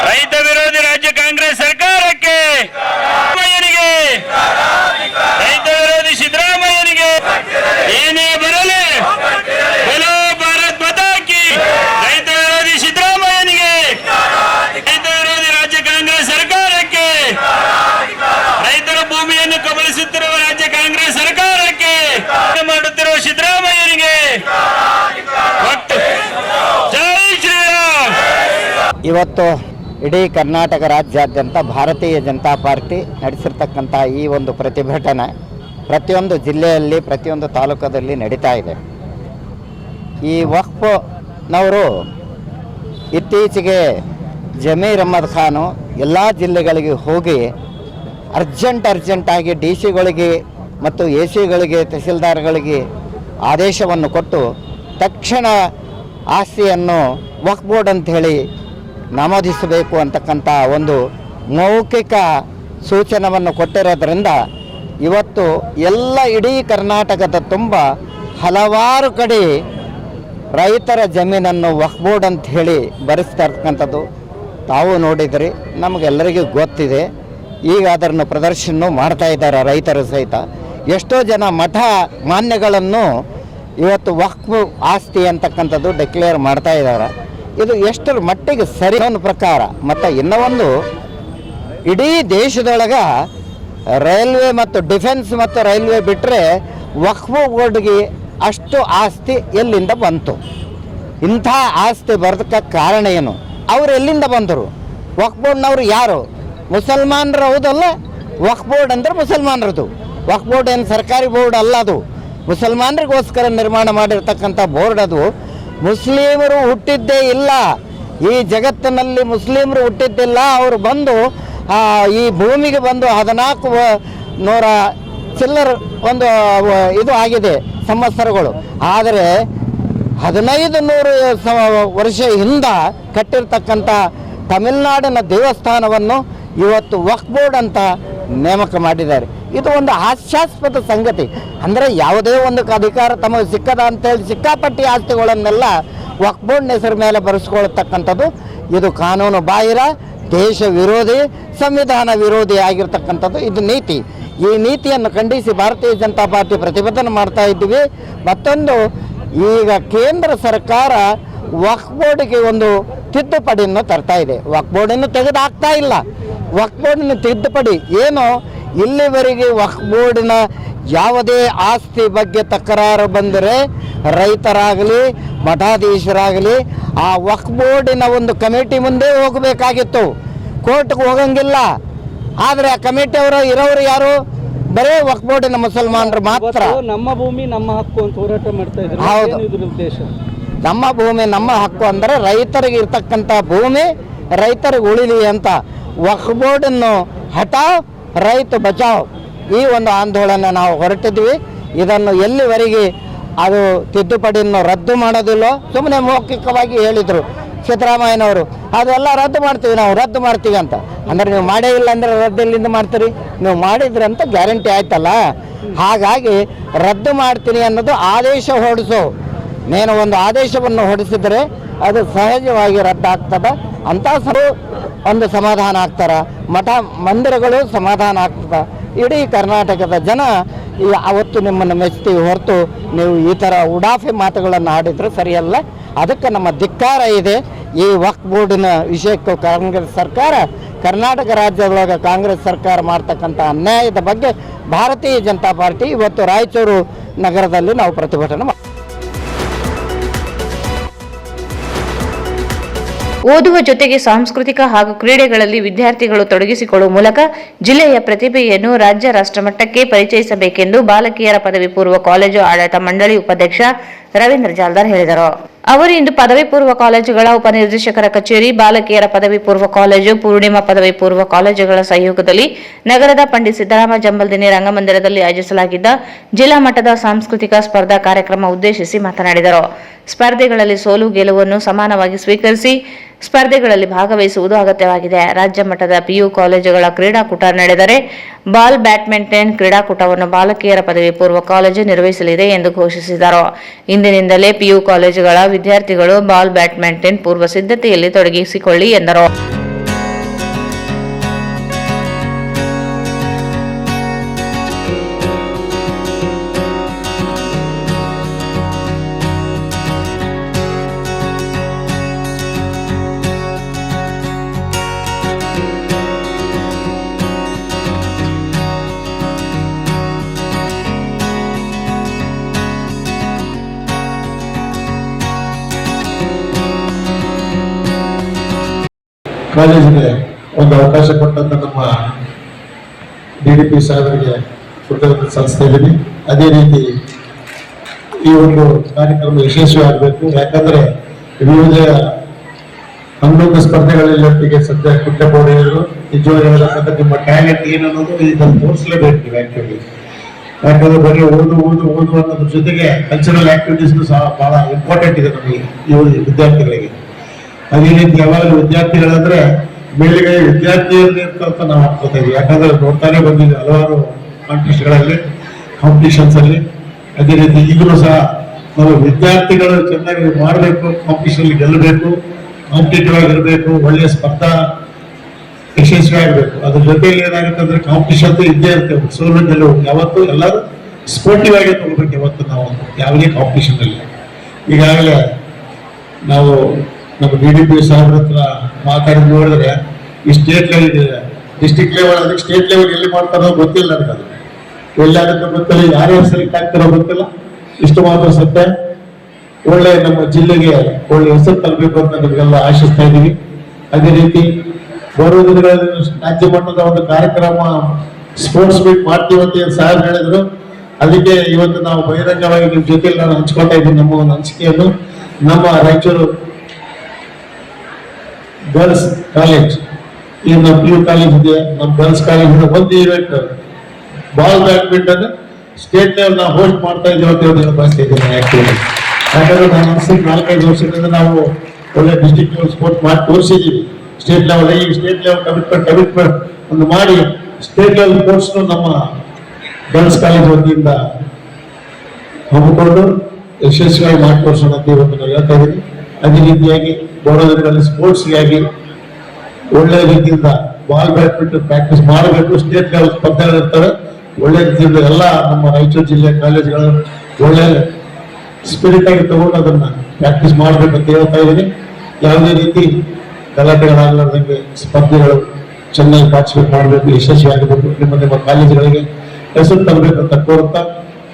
ರೈತ ವಿರೋಧಿ ರಾಜ್ಯ ಕಾಂಗ್ರೆಸ್ ಸರ್ಕಾರಕ್ಕೆ, ರೈತ ವಿರೋಧಿ ಸಿದ್ದರಾಮಯ್ಯನಿಗೆ ಏನೇ ಬರಲಿ ಬೋಲೋ ಭಾರತ್ ಮಾತಾ ಕಿ. ರೈತ ವಿರೋಧಿ ಸಿದ್ದರಾಮಯ್ಯನಿಗೆ, ರೈತ ವಿರೋಧಿ ರಾಜ್ಯ ಕಾಂಗ್ರೆಸ್ ಸರ್ಕಾರಕ್ಕೆ, ರೈತರ ಭೂಮಿಯನ್ನು ಕಬಳಿಸುತ್ತಿರುವ ರಾಜ್ಯ ಕಾಂಗ್ರೆಸ್ ಸರ್ಕಾರಕ್ಕೆ ಮಾಡುತ್ತಿರುವ ಸಿದ್ದರಾಮಯ್ಯನಿಗೆ ಇವತ್ತು ಇಡೀ ಕರ್ನಾಟಕ ರಾಜ್ಯಾದ್ಯಂತ ಭಾರತೀಯ ಜನತಾ ಪಾರ್ಟಿ ನಡೆಸಿರ್ತಕ್ಕಂಥ ಈ ಒಂದು ಪ್ರತಿಭಟನೆ ಪ್ರತಿಯೊಂದು ಜಿಲ್ಲೆಯಲ್ಲಿ ಪ್ರತಿಯೊಂದು ತಾಲೂಕದಲ್ಲಿ ನಡೀತಾ ಇದೆ. ಈ ವಕ್ಫ್ನವರು ಇತ್ತೀಚೆಗೆ ಜಮೀರ್ ಅಹ್ಮದ್ ಖಾನು ಎಲ್ಲ ಜಿಲ್ಲೆಗಳಿಗೆ ಹೋಗಿ ಅರ್ಜೆಂಟಾಗಿ ಡಿ ಸಿಗಳಿಗೆ ಮತ್ತು ಎ ಸಿಗಳಿಗೆ ತಹಸೀಲ್ದಾರ್ಗಳಿಗೆ ಆದೇಶವನ್ನು ಕೊಟ್ಟು ತಕ್ಷಣ ಆಸ್ತಿಯನ್ನು ವಕ್ಫ್ ಬೋರ್ಡ್ ಅಂಥೇಳಿ ನಮೂದಿಸಬೇಕು ಅಂತಕ್ಕಂಥ ಒಂದು ಮೌಖಿಕ ಸೂಚನವನ್ನು ಕೊಟ್ಟಿರೋದ್ರಿಂದ ಇವತ್ತು ಎಲ್ಲ ಇಡೀ ಕರ್ನಾಟಕದ ತುಂಬ ಹಲವಾರು ಕಡೆ ರೈತರ ಜಮೀನನ್ನು ವಕ್ಫ್ ಬೋರ್ಡ್ ಅಂತ ಹೇಳಿ ಬರೆಸ್ತಾ ಇರ್ತಕ್ಕಂಥದ್ದು ತಾವು ನೋಡಿದ್ರಿ, ನಮಗೆಲ್ಲರಿಗೂ ಗೊತ್ತಿದೆ. ಈಗ ಅದನ್ನು ಪ್ರದರ್ಶನ ಮಾಡ್ತಾ ಇದ್ದಾರೆ ರೈತರು ಸಹಿತ. ಎಷ್ಟೋ ಜನ ಮಠ ಮಾನ್ಯಗಳನ್ನು ಇವತ್ತು ವಕ್ಫ್ ಆಸ್ತಿ ಅಂತಕ್ಕಂಥದ್ದು ಡಿಕ್ಲೇರ್ ಮಾಡ್ತಾ ಇದ್ದಾರೆ. ಇದು ಎಷ್ಟರ ಮಟ್ಟಿಗೆ ಸರಿ ಅನ್ನೋ ಪ್ರಕಾರ. ಮತ್ತು ಇನ್ನೂ ಒಂದು, ಇಡೀ ದೇಶದೊಳಗೆ ರೈಲ್ವೆ ಮತ್ತು ಡಿಫೆನ್ಸ್ ಮತ್ತು ರೈಲ್ವೆ ಬಿಟ್ಟರೆ ವಕ್ಫ್ ಬೋರ್ಡ್ಗೆ ಅಷ್ಟು ಆಸ್ತಿ ಎಲ್ಲಿಂದ ಬಂತು? ಇಂಥ ಆಸ್ತಿ ಬರೋದಕ್ಕೆ ಕಾರಣ ಏನು? ಅವರು ಎಲ್ಲಿಂದ ಬಂದರು? ವಕ್ಫ್ ಬೋರ್ಡ್ನವರು ಯಾರು? ಮುಸಲ್ಮಾನರು ಹೌದಲ್ಲ? ವಕ್ಫ್ ಬೋರ್ಡ್ ಅಂದರೆ ಮುಸಲ್ಮಾನರದು. ವಕ್ಫ್ ಬೋರ್ಡ್ ಏನು ಸರ್ಕಾರಿ ಬೋರ್ಡ್ ಅಲ್ಲ, ಅದು ಮುಸಲ್ಮಾನರಿಗೋಸ್ಕರ ನಿರ್ಮಾಣ ಮಾಡಿರ್ತಕ್ಕಂಥ ಬೋರ್ಡ್. ಅದು ಮುಸ್ಲಿಮರು ಹುಟ್ಟಿದ್ದೇ ಇಲ್ಲ ಈ ಜಗತ್ತಿನಲ್ಲಿ, ಮುಸ್ಲಿಮರು ಹುಟ್ಟಿದ್ದಿಲ್ಲ. ಅವರು ಬಂದು ಈ ಭೂಮಿಗೆ ಬಂದು 1400 ಚಿಲ್ಲರ್ ಒಂದು ಇದು ಆಗಿದೆ ಸಂವತ್ಸರಗಳು. ಆದರೆ 1500 ವರ್ಷ ಹಿಂದೆ ಕಟ್ಟಿರ್ತಕ್ಕಂಥ ತಮಿಳುನಾಡಿನ ದೇವಸ್ಥಾನವನ್ನು ಇವತ್ತು ವಕ್ಫ್ ಬೋರ್ಡ್ ಅಂತ ನೇಮಕ ಮಾಡಿದ್ದಾರೆ. ಇದು ಒಂದು ಹಾಸ್ಯಾಸ್ಪದ ಸಂಗತಿ. ಅಂದರೆ ಯಾವುದೇ ಒಂದು ಅಧಿಕಾರ ತಮಗೆ ಸಿಕ್ಕದ ಅಂತೇಳಿ ಸಿಕ್ಕಾಪಟ್ಟಿ ಆಸ್ತಿಗಳನ್ನೆಲ್ಲ ವಕ್ಫ್ ಬೋರ್ಡ್ನ ಹೆಸರು ಮೇಲೆ ಬರೆಸ್ಕೊಳ್ತಕ್ಕಂಥದ್ದು ಇದು ಕಾನೂನು ಬಾಹಿರ, ದೇಶ ವಿರೋಧಿ, ಸಂವಿಧಾನ ವಿರೋಧಿ ಆಗಿರ್ತಕ್ಕಂಥದ್ದು ಇದು ನೀತಿ. ಈ ನೀತಿಯನ್ನು ಖಂಡಿಸಿ ಭಾರತೀಯ ಜನತಾ ಪಾರ್ಟಿ ಪ್ರತಿಭಟನೆ ಮಾಡ್ತಾ ಇದ್ದೀವಿ. ಮತ್ತೊಂದು, ಈಗ ಕೇಂದ್ರ ಸರ್ಕಾರ ವಕ್ಫ್ ಬೋರ್ಡ್ಗೆ ಒಂದು ತಿದ್ದುಪಡಿಯನ್ನು ತರ್ತಾ ಇದೆ. ವಕ್ಫ್ ಬೋರ್ಡನ್ನು ತೆಗೆದು ಹಾಕ್ತಾ ಇಲ್ಲ. ವಕ್ಫ್ ಬೋರ್ಡಿನ ತಿದ್ದುಪಡಿ ಏನು? ಇಲ್ಲಿವರೆಗೆ ವಕ್ಫ್ ಬೋರ್ಡಿನ ಯಾವುದೇ ಆಸ್ತಿ ಬಗ್ಗೆ ತಕರಾರು ಬಂದರೆ ರೈತರಾಗಲಿ ಮಠಾಧೀಶರಾಗಲಿ ಆ ವಕ್ಫ್ ಬೋರ್ಡಿನ ಒಂದು ಕಮಿಟಿ ಮುಂದೆ ಹೋಗಬೇಕಾಗಿತ್ತು, ಕೋರ್ಟ್ಗೆ ಹೋಗಂಗಿಲ್ಲ. ಆದರೆ ಆ ಕಮಿಟಿಯವರು ಇರೋರು ಯಾರು? ಬರೇ ವಕ್ಫ್ ಬೋರ್ಡಿನ ಮುಸಲ್ಮಾನರು ಮಾತ್ರ. ನಮ್ಮ ಭೂಮಿ ನಮ್ಮ ಹಕ್ಕು ಅಂತ ಹೋರಾಟ ಮಾಡ್ತಾ ಇದ್ದಾರೆ. ಹೌದು, ಉದ್ದೇಶ ನಮ್ಮ ಭೂಮಿ ನಮ್ಮ ಹಕ್ಕು ಅಂದರೆ ರೈತರಿಗೆ ಇರ್ತಕ್ಕಂಥ ಭೂಮಿ ರೈತರಿಗೆ ಉಳಿಲಿ ಅಂತ. ವಕ್ಫ್ ಬೋರ್ಡನ್ನು ಹಠಾವ್ ರೈತ ಬಚಾವ್ ಈ ಒಂದು ಆಂದೋಲನ ನಾವು ಹೊರಟಿದ್ವಿ. ಇದನ್ನು ಎಲ್ಲಿವರೆಗೆ ಅದು ತಿದ್ದುಪಡಿಯನ್ನು ರದ್ದು ಮಾಡೋದಿಲ್ಲೋ, ಸುಮ್ಮನೆ ಮೌಖಿಕವಾಗಿ ಹೇಳಿದರು ಸಿದ್ದರಾಮಯ್ಯನವರು, ಅದೆಲ್ಲ ರದ್ದು ಮಾಡ್ತೀವಿ, ನಾವು ರದ್ದು ಮಾಡ್ತೀವಿ ಅಂತ. ಅಂದರೆ ನೀವು ಮಾಡೇ ಇಲ್ಲ ಅಂದರೆ ರದ್ದು ಎಲ್ಲಿಂದ ಮಾಡ್ತೀರಿ? ನೀವು ಮಾಡಿದ್ರಿ ಅಂತ ಗ್ಯಾರಂಟಿ ಆಯ್ತಲ್ಲ. ಹಾಗಾಗಿ ರದ್ದು ಮಾಡ್ತೀನಿ ಅನ್ನೋದು ಆದೇಶ ಹೊರಡಿಸೋ. ನೀನು ಒಂದು ಆದೇಶವನ್ನು ಹೊರಡಿಸಿದರೆ ಅದು ಸಹಜವಾಗಿ ರದ್ದಾಗ್ತದೆ ಅಂತ ಒಂದು ಸಮಾಧಾನ ಆಗ್ತಾರೆ, ಮಠ ಮಂದಿರಗಳು ಸಮಾಧಾನ ಆಗ್ತದೆ. ಇಡೀ ಕರ್ನಾಟಕದ ಜನ ಅವತ್ತು ನಿಮ್ಮನ್ನು ಮೆಚ್ತೀವಿ ಹೊರತು ನೀವು ಈ ಥರ ಉಡಾಫೆ ಮಾತುಗಳನ್ನು ಆಡಿದರೆ ಸರಿಯಲ್ಲ. ಅದಕ್ಕೆ ನಮ್ಮ ಧಿಕ್ಕಾರ ಇದೆ. ಈ ವಕ್ಫ್ ಬೋರ್ಡಿನ ವಿಷಯಕ್ಕೂ ಕಾಂಗ್ರೆಸ್ ಸರ್ಕಾರ, ಕರ್ನಾಟಕ ರಾಜ್ಯದೊಳಗೆ ಕಾಂಗ್ರೆಸ್ ಸರ್ಕಾರ ಮಾಡ್ತಕ್ಕಂಥ ಅನ್ಯಾಯದ ಬಗ್ಗೆ ಭಾರತೀಯ ಜನತಾ ಪಾರ್ಟಿ ಇವತ್ತು ರಾಯಚೂರು ನಗರದಲ್ಲಿ ನಾವು ಪ್ರತಿಭಟನೆ ಓದುವ ಜೊತೆಗೆ ಸಾಂಸ್ಕೃತಿಕ ಹಾಗೂ ಕ್ರೀಡೆಗಳಲ್ಲಿ ವಿದ್ಯಾರ್ಥಿಗಳು ತೊಡಗಿಸಿಕೊಳ್ಳುವ ಮೂಲಕ ಜಿಲ್ಲೆಯ ಪ್ರತಿಭೆಯನ್ನು ರಾಜ್ಯ ರಾಷ್ಟ್ರಮಟ್ಟಕ್ಕೆ ಪರಿಚಯಿಸಬೇಕೆಂದು ಬಾಲಕಿಯರ ಪದವಿ ಪೂರ್ವ ಕಾಲೇಜು ಆಡಳಿತ ಮಂಡಳಿ ಉಪಾಧ್ಯಕ್ಷ ರವೀಂದ್ರ ಜಾಲ್ದಾರ್ ಹೇಳಿದರು. ಅವರು ಇಂದು ಪದವಿ ಪೂರ್ವ ಕಾಲೇಜುಗಳ ಉಪನಿರ್ದೇಶಕರ ಕಚೇರಿ, ಬಾಲಕಿಯರ ಪದವಿ ಪೂರ್ವ ಕಾಲೇಜು, ಪೂರ್ಣಿಮಾ ಪದವಿ ಪೂರ್ವ ಕಾಲೇಜುಗಳ ಸಹಯೋಗದಲ್ಲಿ ನಗರದ ಪಂಡಿತ್ ಸಿದ್ದರಾಮ ಜಂಬಲ್ದಿನ್ನಿ ರಂಗಮಂದಿರದಲ್ಲಿ ಆಯೋಜಿಸಲಾಗಿದ್ದ ಜಿಲ್ಲಾ ಮಟ್ಟದ ಸಾಂಸ್ಕೃತಿಕ ಸ್ಪರ್ಧಾ ಕಾರ್ಯಕ್ರಮ ಉದ್ದೇಶಿಸಿ ಮಾತನಾಡಿದರು. ಸ್ಪರ್ಧೆಗಳಲ್ಲಿ ಸೋಲು ಗೆಲುವನ್ನು ಸಮಾನವಾಗಿ ಸ್ವೀಕರಿಸಿ ಸ್ಪರ್ಧೆಗಳಲ್ಲಿ ಭಾಗವಹಿಸುವುದು ಅಗತ್ಯವಾಗಿದೆ. ರಾಜ್ಯ ಮಟ್ಟದ ಪಿಯು ಕಾಲೇಜುಗಳ ಕ್ರೀಡಾಕೂಟ ನಡೆದರೆ ಬಾಲ್ ಬ್ಯಾಡ್ಮಿಂಟನ್ ಕ್ರೀಡಾಕೂಟವನ್ನು ಬಾಲಕಿಯರ ಪದವಿ ಪೂರ್ವ ಕಾಲೇಜು ನಿರ್ವಹಿಸಲಿದೆ ಎಂದು ಘೋಷಿಸಿದರು. ಇಂದಿನಿಂದಲೇ ಪಿಯು ಕಾಲೇಜುಗಳ ವಿದ್ಯಾರ್ಥಿಗಳು ಬಾಲ್ ಬ್ಯಾಡ್ಮಿಂಟನ್ ಪೂರ್ವ ಸಿದ್ಧತೆಯಲ್ಲಿ ತೊಡಗಿಸಿಕೊಳ್ಳಿ ಎಂದರು. ಕಾಲೇಜಿಗೆ ಒಂದು ಅವಕಾಶ ಕೊಟ್ಟಂತ ನಮ್ಮ DDP ಸಾಹೇಬರಿಗೆ ಕೃತಜ್ಞತೆ ಸಲ್ಲಿಸ್ತಾ ಇದ್ದೀನಿ. ಅದೇ ರೀತಿ ಈ ಒಂದು ಕಾರ್ಯಕ್ರಮ ಯಶಸ್ವಿ ಆಗಬೇಕು. ಯಾಕಂದ್ರೆ ವಿವಿಧ 11 ಸ್ಪರ್ಧೆಗಳಲ್ಲಿ ಸದ್ಯ ಕುಟ್ಟಬೋಡಿದ್ರು ನಿಜವಾಗಿ ಹೇಳಬೇಕಂದ್ರೆ ನಿಮ್ಮ ಟ್ಯಾಲೆಂಟ್ ಏನನ್ನೋದು ಇದನ್ನು ತೋರಿಸಲೇಬೇಕು ನೀವು ಆಕ್ಚುಲಿ. ಯಾಕಂದ್ರೆ ಬರೀ ಓದು ಅನ್ನೋದ್ರ ಜೊತೆಗೆ ಕಲ್ಚರಲ್ ಆಕ್ಟಿವಿಟೀಸ್ನು ಸಹ ಬಹಳ ಇಂಪಾರ್ಟೆಂಟ್ ಇದೆ ನಮಗೆ ಈ ವಿದ್ಯಾರ್ಥಿಗಳಿಗೆ. ಅದೇ ರೀತಿ ಯಾವಾಗಲೂ ವಿದ್ಯಾರ್ಥಿಗಳಂದ್ರೆ ಮೇಲಿಗೆ ವಿದ್ಯಾರ್ಥಿಯಲ್ಲಿ ಅಂತ ನಾವು ಅನ್ಕೋತಾ ಇದ್ದೀವಿ. ಯಾಕಂದ್ರೆ ನೋಡ್ತಾನೆ ಬಂದಿದೆ ಹಲವಾರು ಕಾಂಪಿಟೇಷನ್ಗಳಲ್ಲಿ ಕಾಂಪಿಟೇಷನ್ಸ್ ಅಲ್ಲಿ. ಅದೇ ರೀತಿ ಈಗಲೂ ಸಹ ನಾವು ವಿದ್ಯಾರ್ಥಿಗಳು ಚೆನ್ನಾಗಿ ಮಾಡಬೇಕು, ಕಾಂಪಿಟೇಷನ್ ಗೆಲ್ಲಬೇಕು, ಕಾಂಪಿಟೇಟಿವ್ ಆಗಿರ್ಬೇಕು, ಒಳ್ಳೆಯ ಸ್ಪರ್ಧಾ ಯಶಸ್ವಿ ಆಗಬೇಕು. ಅದ್ರ ಜೊತೆಯಲ್ಲಿ ಏನಾಗುತ್ತೆ ಅಂದ್ರೆ ಕಾಂಪಿಟೇಷನ್ ಇದ್ದೇ ಇರ್ತೇವೆ, ಸೋಲು ಗೆಲುವು ಯಾವತ್ತು ಎಲ್ಲರೂ ಸ್ಪೋರ್ಟಿವ್ ಆಗಿ ತಗೋಬೇಕು ಯಾವತ್ತು ನಾವು ಯಾವುದೇ ಕಾಂಪಿಟೇಷನ್ ಅಲ್ಲಿ. ಈಗಾಗಲೇ ನಾವು ನಮ್ಮ DDP ಸಾಹೇಬ್ರ ಹತ್ರ ಮಾತಾಡಿ ನೋಡಿದ್ರೆ ಈ ಸ್ಟೇಟ್ ಲೆವೆಲ್ ಡಿಸ್ಟ್ರಿಕ್ಟ್ ಲೆವೆಲ್ ಅದಕ್ಕೆ ಸ್ಟೇಟ್ ಲೆವೆಲ್ ಎಲ್ಲಿ ಮಾಡ್ತಾರೋ ಗೊತ್ತಿಲ್ಲ ನನಗೆ. ಅದು ಎಲ್ಲಾಗುತ್ತೆ ಗೊತ್ತಿಲ್ಲ, ಯಾರ್ಯಾರು ಸೆಲೆಕ್ಟ್ ಆಗ್ತಾರೋ ಗೊತ್ತಿಲ್ಲ. ಇಷ್ಟು ಮಾತ್ರ ಸತ್ಯ, ಒಳ್ಳೆ ನಮ್ಮ ಜಿಲ್ಲೆಗೆ ಒಳ್ಳೆ ಹೆಸರು ತರಬೇಕು ಅಂತ ನಿಮಗೆಲ್ಲ ಆಶಿಸ್ತಾ ಇದ್ದೀವಿ. ಅದೇ ರೀತಿ ಬರುವ ದಿನಗಳಲ್ಲಿ ರಾಜ್ಯ ಮಟ್ಟದ ಒಂದು ಕಾರ್ಯಕ್ರಮ ಸ್ಪೋರ್ಟ್ಸ್ ಮೀಟ್ ಮಾಡ್ತೀವಿ ಅಂತ ಸಾಹೇಬ್ ಹೇಳಿದ್ರು. ಅದಕ್ಕೆ ಇವತ್ತು ನಾವು ಬಹಿರಂಗವಾಗಿ ನಿಮ್ಮ ಜೊತೆಲಿ ನಾನು ಹಂಚ್ಕೊತಾ ಇದ್ದೀನಿ ನಮ್ಮ ಒಂದು ಅನಿಸಿಕೆಯನ್ನು. ನಮ್ಮ ರಾಯಚೂರು ಗರ್ಲ್ಸ್ ಕಾಲೇಜ್, ಈ ನಮ್ಮ PU ಕಾಲೇಜ್ ಇದೆ, ನಮ್ಮ ಗರ್ಲ್ಸ್ ಕಾಲೇಜ್ ಇದೆ, ಒಂದು event ball badminton state level ನಾವು ಹೋಸ್ಟ್ ಮಾಡ್ತಾ ಇದ್ದೀವಿ ಅಂತ ಹೇಳಿ ಬಯಸ್ತಾ ಇದ್ದೀನಿ ಆಕ್ಚುಲಿ. ಯಾಕಂದ್ರೆ ನಾನು ಅನ್ಸಿದ್ದು 4-5 ವರ್ಷದಿಂದ ನಾವು ಒಳ್ಳೆ ಡಿಸ್ಟ್ರಿಕ್ಟ್ ಲೆವೆಲ್ ಸ್ಪೋರ್ಟ್ ಮಾಡಿ ತೋರಿಸಿದ್ದೀವಿ. ಸ್ಟೇಟ್ ಲೆವೆಲ್ ಈ ಸ್ಟೇಟ್ ಲೆವೆಲ್ ಕಮಿಟ್ಮೆಂಟ್ ಒಂದು ಮಾಡಿ ಸ್ಟೇಟ್ ಲೆವೆಲ್ ಸ್ಪೋರ್ಟ್ಸ್ ನಮ್ಮ ಗರ್ಲ್ಸ್ ಕಾಲೇಜ್ ವತಿಯಿಂದ ಹಮ್ಮಿಕೊಂಡು ಯಶಸ್ವಿಯಾಗಿ ಮಾಡಿ ತೋರಿಸೋಣ ಅಂತ ಇವತ್ತು ನಾನು ಹೇಳ್ತಾ ಇದ್ದೀನಿ. ಅದೇ ರೀತಿಯಾಗಿ ಬರೋದ್ರಲ್ಲಿ ಸ್ಪೋರ್ಟ್ಸ್ಗಾಗಿ ಒಳ್ಳೆ ರೀತಿಯಿಂದ ಬಾಲ್ ಬ್ಯಾಡ್ಮಿಂಟನ್ ಪ್ರಾಕ್ಟೀಸ್ ಮಾಡಬೇಕು. ಸ್ಟೇಟ್ ಲೆವೆಲ್ ಸ್ಪರ್ಧೆಗಳಿರ್ತವೆ. ಒಳ್ಳೆ ರೀತಿಯಿಂದ ಎಲ್ಲ ನಮ್ಮ ರಾಯಚೂರು ಜಿಲ್ಲೆ ಕಾಲೇಜ್ಗಳು ಒಳ್ಳೆ ಸ್ಪಿರಿಟ್ ಆಗಿ ತಗೊಂಡು ಅದನ್ನ ಪ್ರಾಕ್ಟೀಸ್ ಮಾಡಬೇಕು ಅಂತ ಹೇಳ್ತಾ ಇದ್ದೀನಿ. ಯಾವುದೇ ರೀತಿ ಗಲಾಟೆಗಳಾಗಲಾರ್ದಂಗೆ ಸ್ಪರ್ಧೆಗಳು ಚೆನ್ನಾಗಿ ಪಾರ್ಟಿಸಿಪೇಟ್ ಮಾಡಬೇಕು, ಯಶಸ್ವಿ ಆಗಬೇಕು, ನಿಮ್ಮ ಕಾಲೇಜುಗಳಿಗೆ ಹೆಸರು ತರಬೇಕು ಅಂತ ಕೋರುತ್ತಾ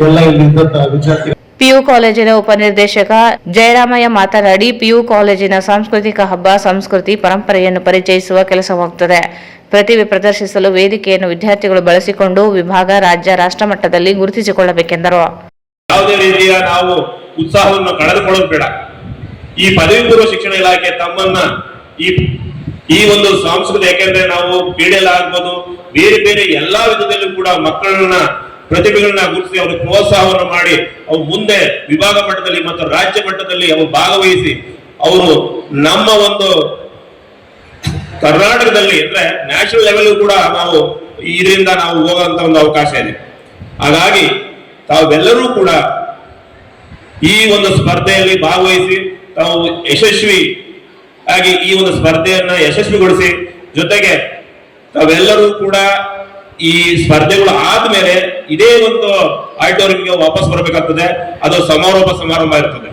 ಎಲ್ಲ ಇಲ್ಲಿ ಇದ್ದಂತ ವಿದ್ಯಾರ್ಥಿಗಳು. PU ಕಾಲೇಜಿನ ಉಪನಿರ್ದೇಶಕ ಜಯರಾಮಯ್ಯ ಮಾತನಾಡಿ, PU ಕಾಲೇಜಿನ ಸಾಂಸ್ಕೃತಿಕ ಹಬ್ಬ ಸಂಸ್ಕೃತಿ ಪರಂಪರೆಯನ್ನು ಪರಿಚಯಿಸುವ ಕೆಲಸವಾಗುತ್ತದೆ. ಪ್ರತಿಭೆ ಪ್ರದರ್ಶಿಸಲು ವೇದಿಕೆಯನ್ನು ವಿದ್ಯಾರ್ಥಿಗಳು ಬಳಸಿಕೊಂಡು ವಿಭಾಗ, ರಾಜ್ಯ, ರಾಷ್ಟ್ರ ಮಟ್ಟದಲ್ಲಿ ಗುರುತಿಸಿಕೊಳ್ಳಬೇಕೆಂದರು. ಯಾವುದೇ ರೀತಿಯ ನಾವು ಉತ್ಸಾಹವನ್ನು ಕಳೆದುಕೊಳ್ಳೋದು ಬೇಡ. ಈ ಪದವಿ ಪೂರ್ವ ಶಿಕ್ಷಣ ಇಲಾಖೆ ತಮ್ಮನ್ನ ಈ ಒಂದು ಸಂಸ್ಕೃತಿ, ಯಾಕೆಂದ್ರೆ ನಾವು ಕ್ರೀಡೆಯಲ್ಲಾಗ್ಬೋದು ಬೇರೆ ಬೇರೆ ಎಲ್ಲಾ ವಿಧದಲ್ಲೂ ಕೂಡ ಮಕ್ಕಳನ್ನ ಪ್ರತಿಭೆಗಳನ್ನ ಗುರುತಿಸಿ ಅವ್ರಿಗೆ ಪ್ರೋತ್ಸಾಹವನ್ನು ಮಾಡಿ ಅವ್ರು ಮುಂದೆ ವಿಭಾಗ ಮಟ್ಟದಲ್ಲಿ ಮತ್ತು ರಾಜ್ಯ ಮಟ್ಟದಲ್ಲಿ ಅವರು ಭಾಗವಹಿಸಿ ಅವರು ನಮ್ಮ ಒಂದು ಕರ್ನಾಟಕದಲ್ಲಿ ಅಂದ್ರೆ ನ್ಯಾಷನಲ್ ಲೆವೆಲ್ ಕೂಡ ನಾವು ಇದರಿಂದ ನಾವು ಹೋಗುವಂತ ಒಂದು ಅವಕಾಶ ಇದೆ. ಹಾಗಾಗಿ ತಾವೆಲ್ಲರೂ ಕೂಡ ಈ ಒಂದು ಸ್ಪರ್ಧೆಯಲ್ಲಿ ಭಾಗವಹಿಸಿ ತಾವು ಯಶಸ್ವಿ ಆಗಿ ಈ ಒಂದು ಸ್ಪರ್ಧೆಯನ್ನ ಯಶಸ್ವಿಗೊಳಿಸಿ, ಜೊತೆಗೆ ತಾವೆಲ್ಲರೂ ಕೂಡ ಈ ಸ್ಪರ್ಧೆಗಳು ಆದ್ಮೇಲೆ ಇದೇ ಒಂದು ಆಡಿಟೋರಿಯಂಗೆ ವಾಪಸ್ ಬರಬೇಕಾಗ್ತದೆ. ಅದು ಸಮಾರೋಪ ಸಮಾರಂಭ ಇರ್ತದೆ.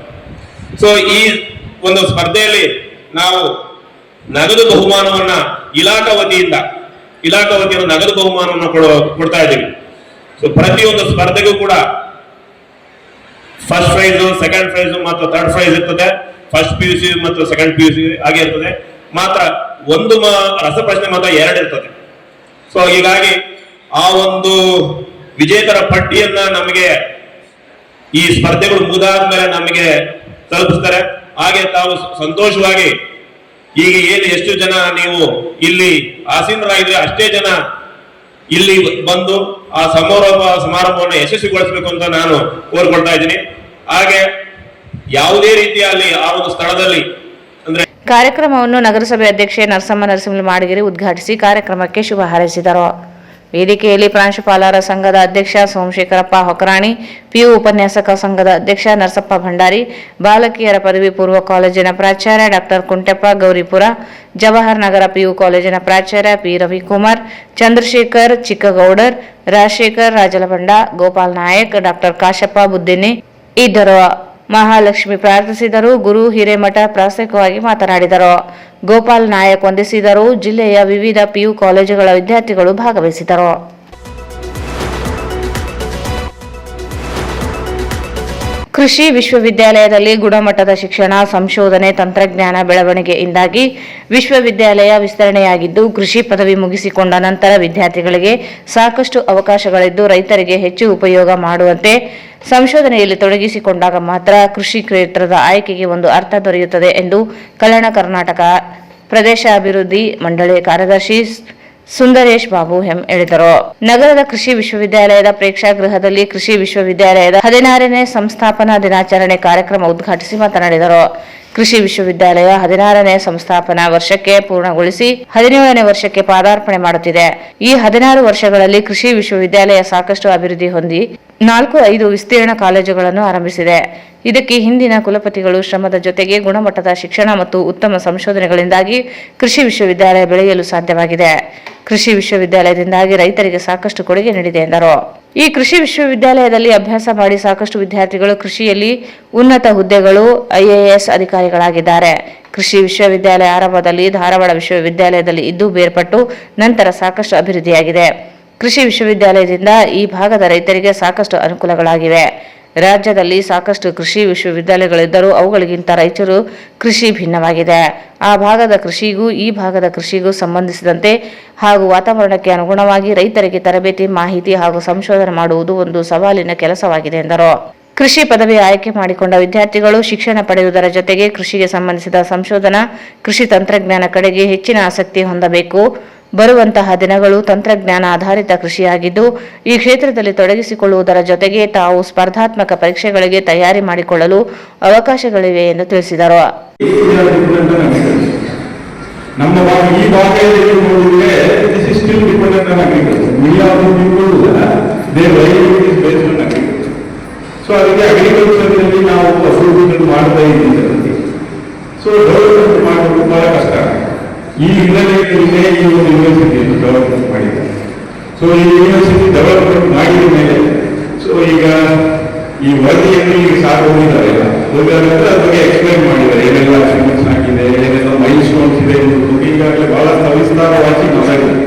ಸೊ ಈ ಒಂದು ಸ್ಪರ್ಧೆಯಲ್ಲಿ ನಾವು ನಗದು ಬಹುಮಾನವನ್ನ ಇಲಾಖಾ ವತಿಯಿಂದ ನಗದು ಬಹುಮಾನವನ್ನು ಕೊಡ್ತಾ ಇದ್ದೀವಿ. ಸೊ ಪ್ರತಿಯೊಂದು ಸ್ಪರ್ಧೆಗೂ ಕೂಡ ಫಸ್ಟ್ ಪ್ರೈಸ್, ಸೆಕೆಂಡ್ ಪ್ರೈಸ್ ಮತ್ತು ಥರ್ಡ್ ಪ್ರೈಸ್ ಇರ್ತದೆ. ಫಸ್ಟ್ PUC ಮತ್ತು ಸೆಕೆಂಡ್ PUC ಹಾಗೆ ಇರ್ತದೆ. ಮಾತ್ರ ಒಂದು ರಸಪ್ರಶ್ನೆ ಮಾತ್ರ 2 ಇರ್ತದೆ. ಸೊ ಹೀಗಾಗಿ ಆ ಒಂದು ವಿಜೇತರ ಪಟ್ಟಿಯನ್ನ ನಮಗೆ ಈ ಸ್ಪರ್ಧೆಗಳು ಮುಗಿದಾದ್ಮೇಲೆ ನಮಗೆ ತಲುಪಿಸ್ತಾರೆ. ಹಾಗೆ ತಾವು ಸಂತೋಷವಾಗಿ ಈಗ ಏನು ಎಷ್ಟು ಜನ ನೀವು ಇಲ್ಲಿ ಆಸೀನರಾಗಿದ್ರೆ ಅಷ್ಟೇ ಜನ ಇಲ್ಲಿ ಬಂದು ಆ ಸಮಾರಂಭವನ್ನು ಯಶಸ್ವಿಗೊಳಿಸಬೇಕು ಅಂತ ನಾನು ಕೋರ್ಕೊಳ್ತಾ ಇದ್ದೀನಿ. ಹಾಗೆ ಯಾವುದೇ ರೀತಿಯಲ್ಲಿ ಆ ಒಂದು ಸ್ಥಳದಲ್ಲಿ ಅಂದ್ರೆ ಕಾರ್ಯಕ್ರಮವನ್ನು ನಗರಸಭೆ ಅಧ್ಯಕ್ಷೆ ನರಸಮ್ಮ ನರಸಿಂಹ ಮಾಡಿಗಿರಿ ಉದ್ಘಾಟಿಸಿ ಕಾರ್ಯಕ್ರಮಕ್ಕೆ ಶುಭ ಹಾರೈಸಿದರು. ವೇದಿಕೆಯಲ್ಲಿ ಪ್ರಾಂಶುಪಾಲರ ಸಂಘದ ಅಧ್ಯಕ್ಷ ಸೋಮಶೇಖರಪ್ಪ ಹೊಕರಾಣಿ, PU ಉಪನ್ಯಾಸಕ ಸಂಘದ ಅಧ್ಯಕ್ಷ ನರಸಪ್ಪ ಭಂಡಾರಿ, ಬಾಲಕಿಯರ ಪದವಿ ಪೂರ್ವ ಕಾಲೇಜಿನ ಪ್ರಾಚಾರ್ಯ ಡಾಕ್ಟರ್ ಕುಂಟೆಪ್ಪ ಗೌರಿಪುರ, ಜವಾಹರ್ ನಗರ PU ಕಾಲೇಜಿನ ಪ್ರಾಚಾರ್ಯ P ರವಿಕುಮಾರ್, ಚಂದ್ರಶೇಖರ್ ಚಿಕ್ಕಗೌಡರ್, ರಾಜಶೇಖರ್ ರಾಜಲಬಂಡ, ಗೋಪಾಲ್ ನಾಯಕ್, ಡಾಕ್ಟರ್ ಕಾಶಪ್ಪ ಬುದ್ದಿನಿ ಇದ್ದರು. ಮಹಾಲಕ್ಷ್ಮಿ ಪ್ರಾರ್ಥಿಸಿದರು. ಗುರು ಹಿರೇಮಠ ಪ್ರಾಸ್ತಾವಿಕವಾಗಿ ಮಾತನಾಡಿದರು. ಗೋಪಾಲ್ ನಾಯಕ್ ವಂದಿಸಿದರು. ಜಿಲ್ಲೆಯ ವಿವಿಧ PU ಕಾಲೇಜುಗಳ ವಿದ್ಯಾರ್ಥಿಗಳು ಭಾಗವಹಿಸಿದರು. ಕೃಷಿ ವಿಶ್ವವಿದ್ಯಾಲಯದಲ್ಲಿ ಗುಣಮಟ್ಟದ ಶಿಕ್ಷಣ, ಸಂಶೋಧನೆ, ತಂತ್ರಜ್ಞಾನ ಬೆಳವಣಿಗೆಯಿಂದಾಗಿ ವಿಶ್ವವಿದ್ಯಾಲಯ ವಿಸ್ತರಣೆಯಾಗಿದ್ದು, ಕೃಷಿ ಪದವಿ ಮುಗಿಸಿಕೊಂಡ ನಂತರ ವಿದ್ಯಾರ್ಥಿಗಳಿಗೆ ಸಾಕಷ್ಟು ಅವಕಾಶಗಳಿದ್ದು, ರೈತರಿಗೆ ಹೆಚ್ಚು ಉಪಯೋಗ ಮಾಡುವಂತೆ ಸಂಶೋಧನೆಯಲ್ಲಿ ತೊಡಗಿಸಿಕೊಂಡಾಗ ಮಾತ್ರ ಕೃಷಿ ಕ್ಷೇತ್ರದ ಆಯ್ಕೆಗೆ ಒಂದು ಅರ್ಥ ದೊರೆಯುತ್ತದೆ ಎಂದು ಕಲ್ಯಾಣ ಕರ್ನಾಟಕ ಪ್ರದೇಶಾಭಿವೃದ್ಧಿ ಮಂಡಳಿ ಕಾರ್ಯದರ್ಶಿ ಸುಂದರೇಶ್ ಬಾಬು ಹೇಳಿದರು. ನಗರದ ಕೃಷಿ ವಿಶ್ವವಿದ್ಯಾಲಯದ ಪ್ರೇಕ್ಷಾಗೃಹದಲ್ಲಿ ಕೃಷಿ ವಿಶ್ವವಿದ್ಯಾಲಯದ 16ನೇ ಸಂಸ್ಥಾಪನಾ ದಿನಾಚರಣೆ ಕಾರ್ಯಕ್ರಮ ಉದ್ಘಾಟಿಸಿ ಮಾತನಾಡಿದರು. ಕೃಷಿ ವಿಶ್ವವಿದ್ಯಾಲಯ 16ನೇ ಸಂಸ್ಥಾಪನಾ ವರ್ಷಕ್ಕೆ ಪೂರ್ಣಗೊಳಿಸಿ 17ನೇ ವರ್ಷಕ್ಕೆ ಪಾದಾರ್ಪಣೆ ಮಾಡುತ್ತಿದೆ. ಈ 16 ವರ್ಷಗಳಲ್ಲಿ ಕೃಷಿ ವಿಶ್ವವಿದ್ಯಾಲಯ ಸಾಕಷ್ಟು ಅಭಿವೃದ್ಧಿ ಹೊಂದಿ 4-5 ವಿಸ್ತೀರ್ಣ ಕಾಲೇಜುಗಳನ್ನು ಆರಂಭಿಸಿದೆ. ಇದಕ್ಕೆ ಹಿಂದಿನ ಕುಲಪತಿಗಳು ಶ್ರಮದ ಜೊತೆಗೆ ಗುಣಮಟ್ಟದ ಶಿಕ್ಷಣ ಮತ್ತು ಉತ್ತಮ ಸಂಶೋಧನೆಗಳಿಂದಾಗಿ ಕೃಷಿ ವಿಶ್ವವಿದ್ಯಾಲಯ ಬೆಳೆಯಲು ಸಾಧ್ಯವಾಗಿದೆ. ಕೃಷಿ ವಿಶ್ವವಿದ್ಯಾಲಯದಿಂದಾಗಿ ರೈತರಿಗೆ ಸಾಕಷ್ಟು ಕೊಡುಗೆ ನೀಡಿದೆ ಎಂದರು. ಈ ಕೃಷಿ ವಿಶ್ವವಿದ್ಯಾಲಯದಲ್ಲಿ ಅಭ್ಯಾಸ ಮಾಡಿ ಸಾಕಷ್ಟು ವಿದ್ಯಾರ್ಥಿಗಳು ಕೃಷಿಯಲ್ಲಿ ಉನ್ನತ ಹುದ್ದೆಗಳು, IAS ಅಧಿಕಾರಿಗಳಾಗಿದ್ದಾರೆ. ಕೃಷಿ ವಿಶ್ವವಿದ್ಯಾಲಯ ಆರಂಭದಲ್ಲಿ ಧಾರವಾಡ ವಿಶ್ವವಿದ್ಯಾಲಯದಲ್ಲಿ ಇದ್ದು ಬೇರ್ಪಟ್ಟು ನಂತರ ಸಾಕಷ್ಟು ಅಭಿವೃದ್ಧಿಯಾಗಿದೆ. ಕೃಷಿ ವಿಶ್ವವಿದ್ಯಾಲಯದಿಂದ ಈ ಭಾಗದ ರೈತರಿಗೆ ಸಾಕಷ್ಟು ಅನುಕೂಲಗಳಾಗಿವೆ. ರಾಜ್ಯದಲ್ಲಿ ಸಾಕಷ್ಟು ಕೃಷಿ ವಿಶ್ವವಿದ್ಯಾಲಯಗಳಿದ್ದರೂ ಅವುಗಳಿಗಿಂತ ರಾಯಚೂರು ಕೃಷಿ ಭಿನ್ನವಾಗಿದೆ. ಆ ಭಾಗದ ಕೃಷಿಗೂ ಈ ಭಾಗದ ಕೃಷಿಗೂ ಸಂಬಂಧಿಸಿದಂತೆ ಹಾಗೂ ವಾತಾವರಣಕ್ಕೆ ಅನುಗುಣವಾಗಿ ರೈತರಿಗೆ ತರಬೇತಿ, ಮಾಹಿತಿ ಹಾಗೂ ಸಂಶೋಧನೆ ಮಾಡುವುದು ಒಂದು ಸವಾಲಿನ ಕೆಲಸವಾಗಿದೆ ಎಂದರು. ಕೃಷಿ ಪದವಿ ಆಯ್ಕೆ ಮಾಡಿಕೊಂಡ ವಿದ್ಯಾರ್ಥಿಗಳು ಶಿಕ್ಷಣ ಪಡೆಯುವುದರ ಜೊತೆಗೆ ಕೃಷಿಗೆ ಸಂಬಂಧಿಸಿದ ಸಂಶೋಧನಾ, ಕೃಷಿ ತಂತ್ರಜ್ಞಾನ ಕಡೆಗೆ ಹೆಚ್ಚಿನ ಆಸಕ್ತಿ ಹೊಂದಬೇಕು. ಬರುವಂತಹ ದಿನಗಳು ತಂತ್ರಜ್ಞಾನ ಆಧಾರಿತ ಕೃಷಿಯಾಗಿದ್ದು, ಈ ಕ್ಷೇತ್ರದಲ್ಲಿ ತೊಡಗಿಸಿಕೊಳ್ಳುವುದರ ಜೊತೆಗೆ ತಾವು ಸ್ಪರ್ಧಾತ್ಮಕ ಪರೀಕ್ಷೆಗಳಿಗೆ ತಯಾರಿ ಮಾಡಿಕೊಳ್ಳಲು ಅವಕಾಶಗಳಿವೆ ಎಂದು ತಿಳಿಸಿದರು. ನಮ್ಮ ಈ ಭಾಗದಲ್ಲಿ ನೋಡಿದ್ರೆ this is still dependent on agriculture. We are they livelihood based on agriculture. So ಅದಕ್ಕೆ ಅಗ್ರಿಕಲ್ಚರ್ನಲ್ಲಿ ನಾವು ಅಭಿವೃದ್ಧಿ ಮಾಡ್ತಾ ಇದ್ದೀವಿ. ಸೊ ಡೆವಲಪ್ಮೆಂಟ್ ಮಾಡೋದು ಬಹಳ ಕಷ್ಟ. ಈ ಹಿನ್ನೆಲೆಯಲ್ಲಿ ಈ ಒಂದು ಯೂನಿವರ್ಸಿಟಿಯನ್ನು ಡೆವಲಪ್ಮೆಂಟ್ ಮಾಡಿದ್ದಾರೆ. ಸೊ ಈ ಯೂನಿವರ್ಸಿಟಿ ಡೆವಲಪ್ಮೆಂಟ್ ಮಾಡಿದ ಮೇಲೆ ಸೊ ಈಗ ಈ ವರದಿಯನ್ನು ಈಗ ಸಾಕು ಹೋಗಿದ್ದಾರೆ. ಹೋಗಿದ್ದಾರೆ ಅದ್ರ ಬಗ್ಗೆ ಎಕ್ಸ್ಪ್ಲೈನ್ ಮಾಡಿದ್ದಾರೆ, ಏನೆಲ್ಲ ಅಚೀವ್ಮೆಂಟ್ಸ್ ಆಗಿದೆ, ಏನೆಲ್ಲ ಮೈಲ್ ಸ್ಟೋನ್ಸ್ ಇದೆ ಎಂದು ಈಗಾಗಲೇ ಬಹಳ ಸವಿಸ್ತಾರವಾಗಿ ಮಾತಾಡಿದ್ದಾರೆ.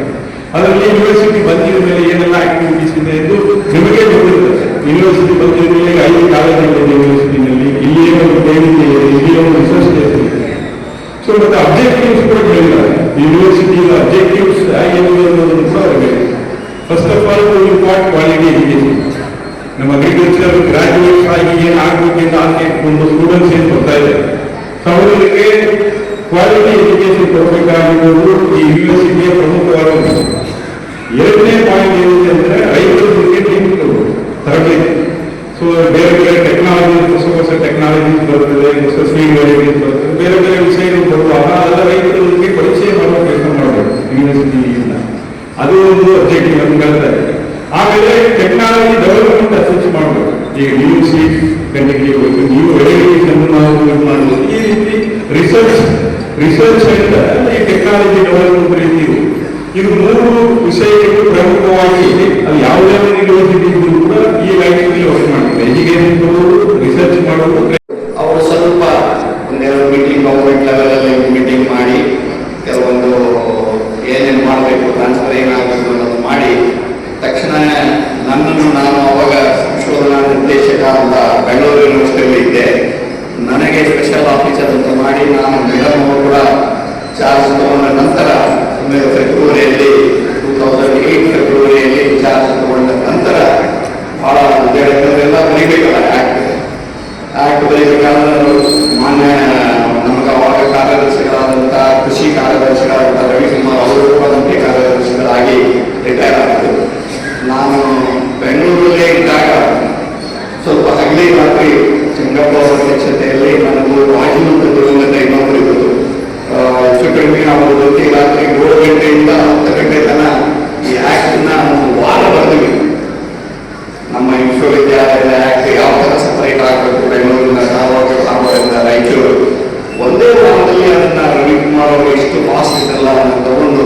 ಅದರಲ್ಲಿ ಯೂನಿವರ್ಸಿಟಿ ಬಂದಿದ ಮೇಲೆ ಏನೆಲ್ಲ ಆಕ್ಟಿವಿಟೀಸ್ ಇದೆ ಎಂದು ನಿಮಗೆ ಗೊತ್ತಿರುತ್ತೆ. ಯೂನಿವರ್ಸಿಟಿ ಬಂದಿದ ಮೇಲೆ 5 ಕಾಲೇಜುಗಳಿದೆ ಯೂನಿವರ್ಸಿಟಿನಲ್ಲಿ. ಇಲ್ಲಿಯೇ ಒಂದು ವೇದಿಕೆ ಇದೆ, ಇಲ್ಲಿಯೇ ಒಂದು ರಿಸರ್ಚ್ ಸ್ಟೇಷನ್ ಇದೆ. ಸೊ ಮತ್ತೆ ಅಬ್ಜೆಕ್ಟಿವ್ಸ್ ಕೂಡ ಹೇಳಿದ್ದಾರೆ. ಯೂನಿವರ್ಸಿಟಿಯ ಅಬ್ಜೆಕ್ಟಿವ್ಸ್ ಏನು ಅನ್ನೋದನ್ನು ಕೂಡ ಅವರಿಗೆ first of all import quality education. ನಮ್ಮ ಅಗ್ರಿಕಲ್ಚರ್ ಗ್ರಾಜುಯೇಟ್ಸ್ ಆಗಿ ಏನು ಆಗಬೇಕಿಂತ ಒಂದು ಸ್ಟೂಡೆಂಟ್ಸ್ ಏನು ಬರ್ತಾ ಇದ್ದಾರೆ, ಅವರಿಗೆ ಕ್ವಾಲಿಟಿ ಎಜುಕೇಶನ್ ಕೊಡಬೇಕಾಗಿರುವುದು ಈ ಯೂನಿವರ್ಸಿಟಿಯ ಪ್ರಮುಖವಾದ. ಎರಡನೇ ಪಾಯಿಂಟ್ ಏನಿದೆ ಅಂದ್ರೆ ರೈತರಿಗೆ ತರಬೇತಿ. ಸೊ ಬೇರೆ ಬೇರೆ ಟೆಕ್ನಾಲಜಿ, ಹೊಸ ಟೆಕ್ನಾಲಜೀಸ್ ಬರ್ತದೆ, ಹೊಸ ಸೀಡ್ ವೆರೈಟೀಸ್ ಬರ್ತದೆ, ಬೇರೆ ಬೇರೆ ವಿಷಯಗಳು ಬರುವಾಗ ಅದರ ರೈತರಿಗೆ ಪರಿಚಯ ಮಾಡುವ ಕೆಲಸ ಮಾಡಬೇಕು ಯೂನಿವರ್ಸಿಟಿಯಿಂದ. ಅದು ಒಂದು ಅಬ್ಜೆಕ್ಟಿವ್ ಅಂತ ಹೇಳ್ತಾರೆ. ಆಮೇಲೆ ಟೆಕ್ನಾಲಜಿ ಡೆವಲಪ್ಮೆಂಟ್ ಅಸೆಸ್ ಮಾಡಬೇಕು. ಈಗ ನ್ಯೂ ಸೀಡ್ಸ್ ಕಂಡುಹಿಡಿಯಬೇಕು, ನ್ಯೂ ವೆರೈಟೀಸ್ ಅನ್ನು ನಾವು ಯೂಸ್ ಮಾಡಬೇಕು. ಈ ರೀತಿ ರಿಸರ್ಚ್ ಅಂತ ಈ ಟೆಕ್ನಾಲಜಿ ಡೆವಲಪ್ಮೆಂಟ್ ರೀತಿ ಇದು 3 ವಿಷಯಗಳು ಪ್ರಮುಖವಾಗಿ ಅದು ಯಾವುದೇ ಯೂನಿವರ್ಸಿಟಿ ಇದ್ರೂ ಕೂಡ ಈ ಲೈನಲ್ಲಿ ವರ್ಕ್ ಮಾಡ್ತಾರೆ. ಎಜುಕೇಶನ್ ಕೊಡೋದು, ರಿಸರ್ಚ್ ಮಾಡೋದು. ಅವರು ಸ್ವಲ್ಪ ಒಂದೆರಡು ಮೀಟಿಂಗ್, ಗೌರ್ಮೆಂಟ್ ಲೆವೆಲಲ್ಲಿ ಮೀಟಿಂಗ್ ಮಾಡಿ ಕೆಲವೊಂದು ಏನೇನು ಮಾಡಬೇಕು, ಟ್ರಾನ್ಸ್ಫರ್ ಏನಾಗಬೇಕು ಅನ್ನೋದು ಮಾಡಿ ತಕ್ಷಣ ನನ್ನನ್ನು, ನಾನು ಅವಾಗ ಸಂಶೋಧನಾ ನಿರ್ದೇಶಕ ಅಂತ ಬೆಂಗಳೂರು ಯೂನಿವರ್ಸಿಟಿಯಲ್ಲಿ ಇದ್ದೆ, ನನಗೆ ಸ್ಪೆಷಲ್ ಆಫೀಸರ್ ಅಂತ ಮಾಡಿ ನಾನು ಮೇಡಮ್ ಅವರು ಕೂಡ ಚಾರ್ಜ್ ತಗೊಂಡ ನಂತರ ಫೆಬ್ರವರಿಯಲ್ಲಿ 2008 ಫೆಬ್ರವರಿಯಲ್ಲಿ ಚಾರ್ಜ್ ತಗೊಂಡ ನಂತರ ಬಹಳ ಎಲ್ಲ ಬರೀಬೇಕಲ್ಲ ಆಕ್ಟ್ ಬರೀಬೇಕಾದ್ರೆ ಮಾನ್ಯ ನಮಗೆ ಅವಾಗ ಕಾರ್ಯದರ್ಶಿಗಳಾದಂಥ ಕೃಷಿ ಕಾರ್ಯದರ್ಶಿಗಳಾದಂಥ ರವಿಕುಮಾರ್ ಅವರು ಕೂಡ ಕಾರ್ಯದರ್ಶಿಗಳಾಗಿ ರಿಟೈರ್ ಆಗಿದ್ರು. ನಾನು ಬೆಂಗಳೂರಲ್ಲೇ ಇದ್ದಾಗ ಸ್ವಲ್ಪ ಹಗಲಿ ರಾತ್ರಿ ಚೆಂಗಪ್ಪ ಅವರ ಅಧ್ಯಕ್ಷತೆಯಲ್ಲಿ ನನಗೂ ಮಾಜಿ ಮತ್ತು ದಿವಂಗತ ಇನ್ನೊಬ್ಬರು ಇದ್ದರು. ಹೆಚ್ಚು ಕಡಿಮೆ ನಾವು ರಾತ್ರಿ 7 ಗಂಟೆಯಿಂದ 10 ಗಂಟೆ ತನಕ ಈ ಆಕ್ಟ್ನ ಒಂದು ವಾರ ಬರೆದ್ವಿ. ನಮ್ಮ ವಿಶ್ವವಿದ್ಯಾಲಯದ ಆಕ್ಟ್ ಯಾವ ಥರ ಸಪರೇಟ್ ಆಗಬೇಕು, ಬೆಂಗಳೂರಿನ ಧಾರವಾಡದಿಂದ ರಾಯಚೂರು, ಒಂದೇ ವಾರದಲ್ಲಿ ಅದನ್ನ ರವಿಕುಮಾರ್ ಅವರು ಇಷ್ಟು ಫಾಸ್ಟ್ ಇದೆಲ್ಲ ತಗೊಂಡು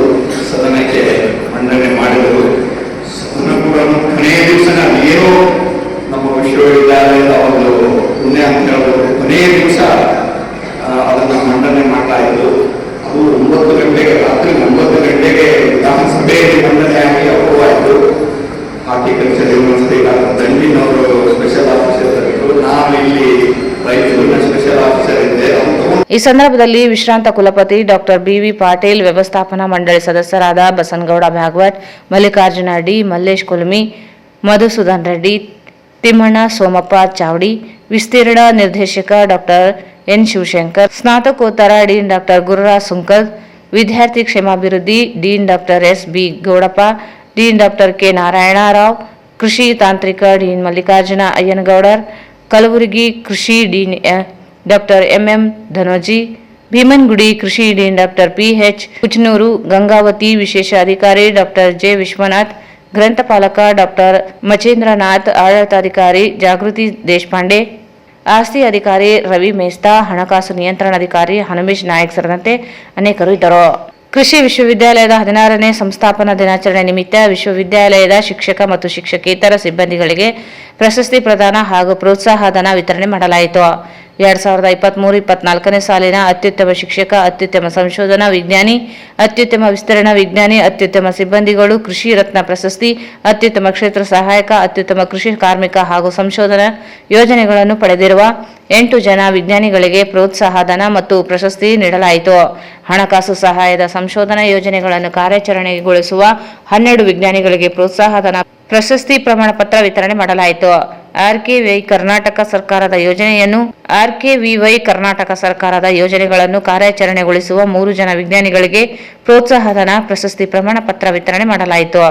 ಸದನಕ್ಕೆ ಮಂಡನೆ ಮಾಡಿದರು. ಸದನ ಕೂಡ ಕೊನೆಯ ದಿವಸನ ಏನೋ ನಮ್ಮ ವಿಶ್ವವಿದ್ಯಾಲಯದ ಒಂದು ಪುಣ್ಯ ಅಂತ ಹೇಳ್ಬೋದು, ಕೊನೆಯ ದಿವಸ ಅದನ್ನ ಮಂಡನೆ ಮಾಡ್ತಾ ಇದ್ದು. ಅದು 9 ಗಂಟೆಗೆ, ರಾತ್ರಿ 9 ಗಂಟೆಗೆ ವಿಧಾನಸಭೆಯಲ್ಲಿ ಮಂಡನೆ ಆಗಿ ಅಪ್ರೂವ್ ಆಯಿತು. ಹಾರ್ಟಿಕಲ್ಚರ್ ಯೂನಿವರ್ಸಿಟಿ ಡಾಕ್ಟರ್ ದಂಡಿನವರು ಸ್ಪೆಷಲ್ ಆಫೀಸರ್ ಇದ್ದರು. ನಾನು ಇಲ್ಲಿ ಈ ಸಂದರ್ಭದಲ್ಲಿ ವಿಶ್ರಾಂತ ಕುಲಪತಿ ಡಾಕ್ಟರ್ ಬಿವಿ ಪಾಟೀಲ್, ವ್ಯವಸ್ಥಾಪನಾ ಮಂಡಳಿ ಸದಸ್ಯರಾದ ಬಸನಗೌಡ ಭಾಗವತ್, ಮಲ್ಲಿಕಾರ್ಜುನ ಡಿ, ಮಲ್ಲೇಶ್ ಕುಲ್ಮಿ, ಮಧುಸೂದನ್ ರೆಡ್ಡಿ, ತಿಮ್ಮಣ್ಣ ಸೋಮಪ್ಪ ಚಾವಡಿ, ವಿಸ್ತೀರ್ಣ ನಿರ್ದೇಶಕ ಡಾಕ್ಟರ್ ಎನ್ ಶಿವಶಂಕರ್, ಸ್ನಾತಕೋತ್ತರ ಡೀನ್ ಡಾಕ್ಟರ್ ಗುರುರಾಜ್ ಸುಂಕಲ್, ವಿದ್ಯಾರ್ಥಿ ಕ್ಷೇಮಾಭಿವೃದ್ಧಿ dean doctor S B Gowdappa, dean doctor K Narayanarao, ಕೃಷಿ ತಾಂತ್ರಿಕ ಡೀನ್ ಮಲ್ಲಿಕಾರ್ಜುನ ಅಯ್ಯನಗೌಡರ್, ಕಲಬುರಗಿ ಕೃಷಿ dean doctor MM Dhanoji, Bhimangudi ಕೃಷಿ dean doctor PH Kuchanur, Gangavathi ವಿಶೇಷ ಅಧಿಕಾರಿ ಡಾಕ್ಟರ್ ಜೆ ವಿಶ್ವನಾಥ್, ಗ್ರಂಥಪಾಲಕ ಡಾಕ್ಟರ್ ಮಚೇಂದ್ರನಾಥ್, ಆಡಳಿತಾಧಿಕಾರಿ ಜಾಗೃತಿ ದೇಶಪಾಂಡೆ, ಆಸ್ತಿ ಅಧಿಕಾರಿ ರವಿ ಮೇಸ್ತಾ, ಹಣಕಾಸು ನಿಯಂತ್ರಣಾಧಿಕಾರಿ ಹನುಮೇಶ್ ನಾಯಕ್ ಸೇರಿದಂತೆ ಅನೇಕರು ಇದ್ದರು. ಕೃಷಿ ವಿಶ್ವವಿದ್ಯಾಲಯದ 16ನೇ ಸಂಸ್ಥಾಪನಾ ದಿನಾಚರಣೆ ನಿಮಿತ್ತ ವಿಶ್ವವಿದ್ಯಾಲಯದ ಶಿಕ್ಷಕ ಮತ್ತು ಶಿಕ್ಷಕೇತರ ಸಿಬ್ಬಂದಿಗಳಿಗೆ ಪ್ರಶಸ್ತಿ ಪ್ರದಾನ ಹಾಗೂ ಪ್ರೋತ್ಸಾಹಧನ ವಿತರಣೆ ಮಾಡಲಾಯಿತು. 2023-24ನೇ ಸಾಲಿನ ಅತ್ಯುತ್ತಮ ಶಿಕ್ಷಕ, ಅತ್ಯುತ್ತಮ ಸಂಶೋಧನಾ ವಿಜ್ಞಾನಿ, ಅತ್ಯುತ್ತಮ ವಿಸ್ತರಣಾ ವಿಜ್ಞಾನಿ, ಅತ್ಯುತ್ತಮ ಸಿಬ್ಬಂದಿಗಳು ಕೃಷಿ ರತ್ನ ಪ್ರಶಸ್ತಿ, ಅತ್ಯುತ್ತಮ ಕ್ಷೇತ್ರ ಸಹಾಯಕ, ಅತ್ಯುತ್ತಮ ಕೃಷಿ ಕಾರ್ಮಿಕ ಹಾಗೂ ಸಂಶೋಧನಾ ಯೋಜನೆಗಳನ್ನು ಪಡೆದಿರುವ 8 ಜನ ವಿಜ್ಞಾನಿಗಳಿಗೆ ಪ್ರೋತ್ಸಾಹಧನ ಮತ್ತು ಪ್ರಶಸ್ತಿ ನೀಡಲಾಯಿತು. ಹಣಕಾಸು ಸಹಾಯದ ಸಂಶೋಧನಾ ಯೋಜನೆಗಳನ್ನು ಕಾರ್ಯಾಚರಣೆಗೊಳಿಸುವ 12 ವಿಜ್ಞಾನಿಗಳಿಗೆ ಪ್ರೋತ್ಸಾಹಧನ ಪ್ರಶಸ್ತಿ ಪ್ರಮಾಣ ಪತ್ರ ವಿತರಣೆ ಮಾಡಲಾಯಿತು. ಆರ್ಕೆವಿವೈ ಕರ್ನಾಟಕ ಸರ್ಕಾರದ ಯೋಜನೆಗಳನ್ನು ಕಾರ್ಯಾಚರಣೆಗೊಳಿಸುವ 3 ಜನ ವಿಜ್ಞಾನಿಗಳಿಗೆ ಪ್ರೋತ್ಸಾಹಧನ ಪ್ರಶಸ್ತಿ ಪ್ರಮಾಣ ಪತ್ರ ವಿತರಣೆ ಮಾಡಲಾಯಿತು.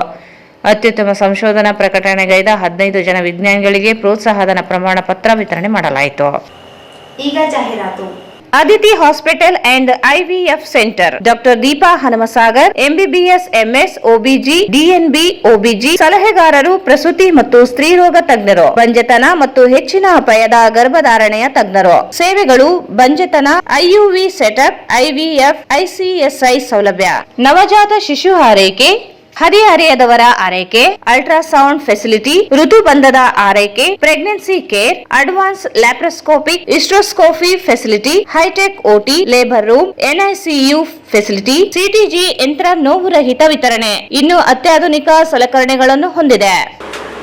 ಅತ್ಯುತ್ತಮ ಸಂಶೋಧನಾ ಪ್ರಕಟಣೆಗೈದ 15 ಜನ ವಿಜ್ಞಾನಿಗಳಿಗೆ ಪ್ರೋತ್ಸಾಹಧನ ಪ್ರಮಾಣ ಪತ್ರ ವಿತರಣೆ ಮಾಡಲಾಯಿತು. ಈಗ ಜಾಹೀರಾತು. Aditi hospital and IVF centre, doctor Deepa Hanumasagar, MBBS, MS, OBG, DNB, OBG ಸಲಹೆಗಾರರು, ಪ್ರಸೂತಿ ಮತ್ತು ಸ್ತ್ರೀರೋಗ ತಜ್ಞರು, ಬಂಜೆತನ ಮತ್ತು ಹೆಚ್ಚಿನ ಅಪಾಯದ ಗರ್ಭಧಾರಣೆಯ ತಜ್ಞರು. ಸೇವೆಗಳು: ಬಂಜೆತನ, ಐಯುವಿ ಸೆಟಪ್, ಐವಿಎಫ್, ಐಸಿಎಸ್ಐ ಸೌಲಭ್ಯ, ನವಜಾತ ಶಿಶು ಆರೈಕೆ, ಹದಿಹರೆಯದವರ ಆರೈಕೆ, ಅಲ್ಟ್ರಾಸೌಂಡ್ ಫೆಸಿಲಿಟಿ, ಋತುಬಂಧದ ಆರೈಕೆ, pregnancy care, advance laparoscopic hysteroscopy facility, hi tech OT, labour room, NICU facility, CTG ಯಂತ್ರ ನೋವು ರಹಿತ ವಿತರಣೆ, ಇನ್ನು ಅತ್ಯಾಧುನಿಕ ಸಲಕರಣೆಗಳನ್ನು ಹೊಂದಿದೆ.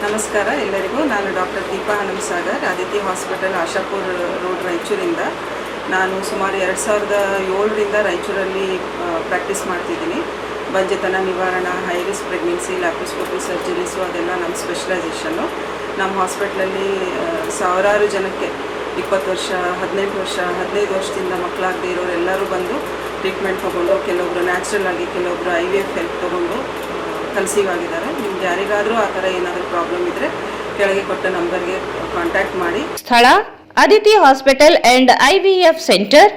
ನಮಸ್ಕಾರ ಎಲ್ಲರಿಗೂ. ನಾನು doctor Deepa Hanumasagar, Aditi hospital, Ashapur road, ರಾಯಚೂರಿಂದ. ನಾನು ಸುಮಾರು 2007ರಿಂದ ರಾಯಚೂರಲ್ಲಿ ಪ್ರಾಕ್ಟೀಸ್ ಮಾಡ್ತಿದ್ದೀನಿ. ಬಂಜೆತನ ನಿವಾರಣಾ, high risk pregnancy, laparoscopy surgeries ಅದೆಲ್ಲ ನಮ್ಮ ಸ್ಪೆಷಲೈಸೇಷನ್ನು. ನಮ್ಮ ಹಾಸ್ಪಿಟ್ಲಲ್ಲಿ ಸಾವಿರಾರು ಜನಕ್ಕೆ 20 ವರ್ಷ, 18 ವರ್ಷ, 15 ವರ್ಷದಿಂದ ಮಕ್ಕಳಾಗದೇ ಇರೋರೆಲ್ಲರೂ ಬಂದು ಟ್ರೀಟ್ಮೆಂಟ್ ತೊಗೊಂಡು, ಕೆಲವೊಬ್ಬರು ನ್ಯಾಚುರಲ್ ಆಗಿ, ಕೆಲವೊಬ್ಬರು IVF ಹೆಲ್ಪ್ ತೊಗೊಂಡು ಕನ್ಸೀವ್ ಆಗಿದ್ದಾರೆ. ನಿಮ್ಗೆ ಯಾರಿಗಾದರೂ ಆ ಥರ ಏನಾದರೂ ಪ್ರಾಬ್ಲಮ್ ಇದ್ದರೆ ಕೆಳಗೆ ಕೊಟ್ಟ ನಂಬರ್ಗೆ ಕಾಂಟ್ಯಾಕ್ಟ್ ಮಾಡಿ. ಸ್ಥಳ: Aditi hospital and IVF centre,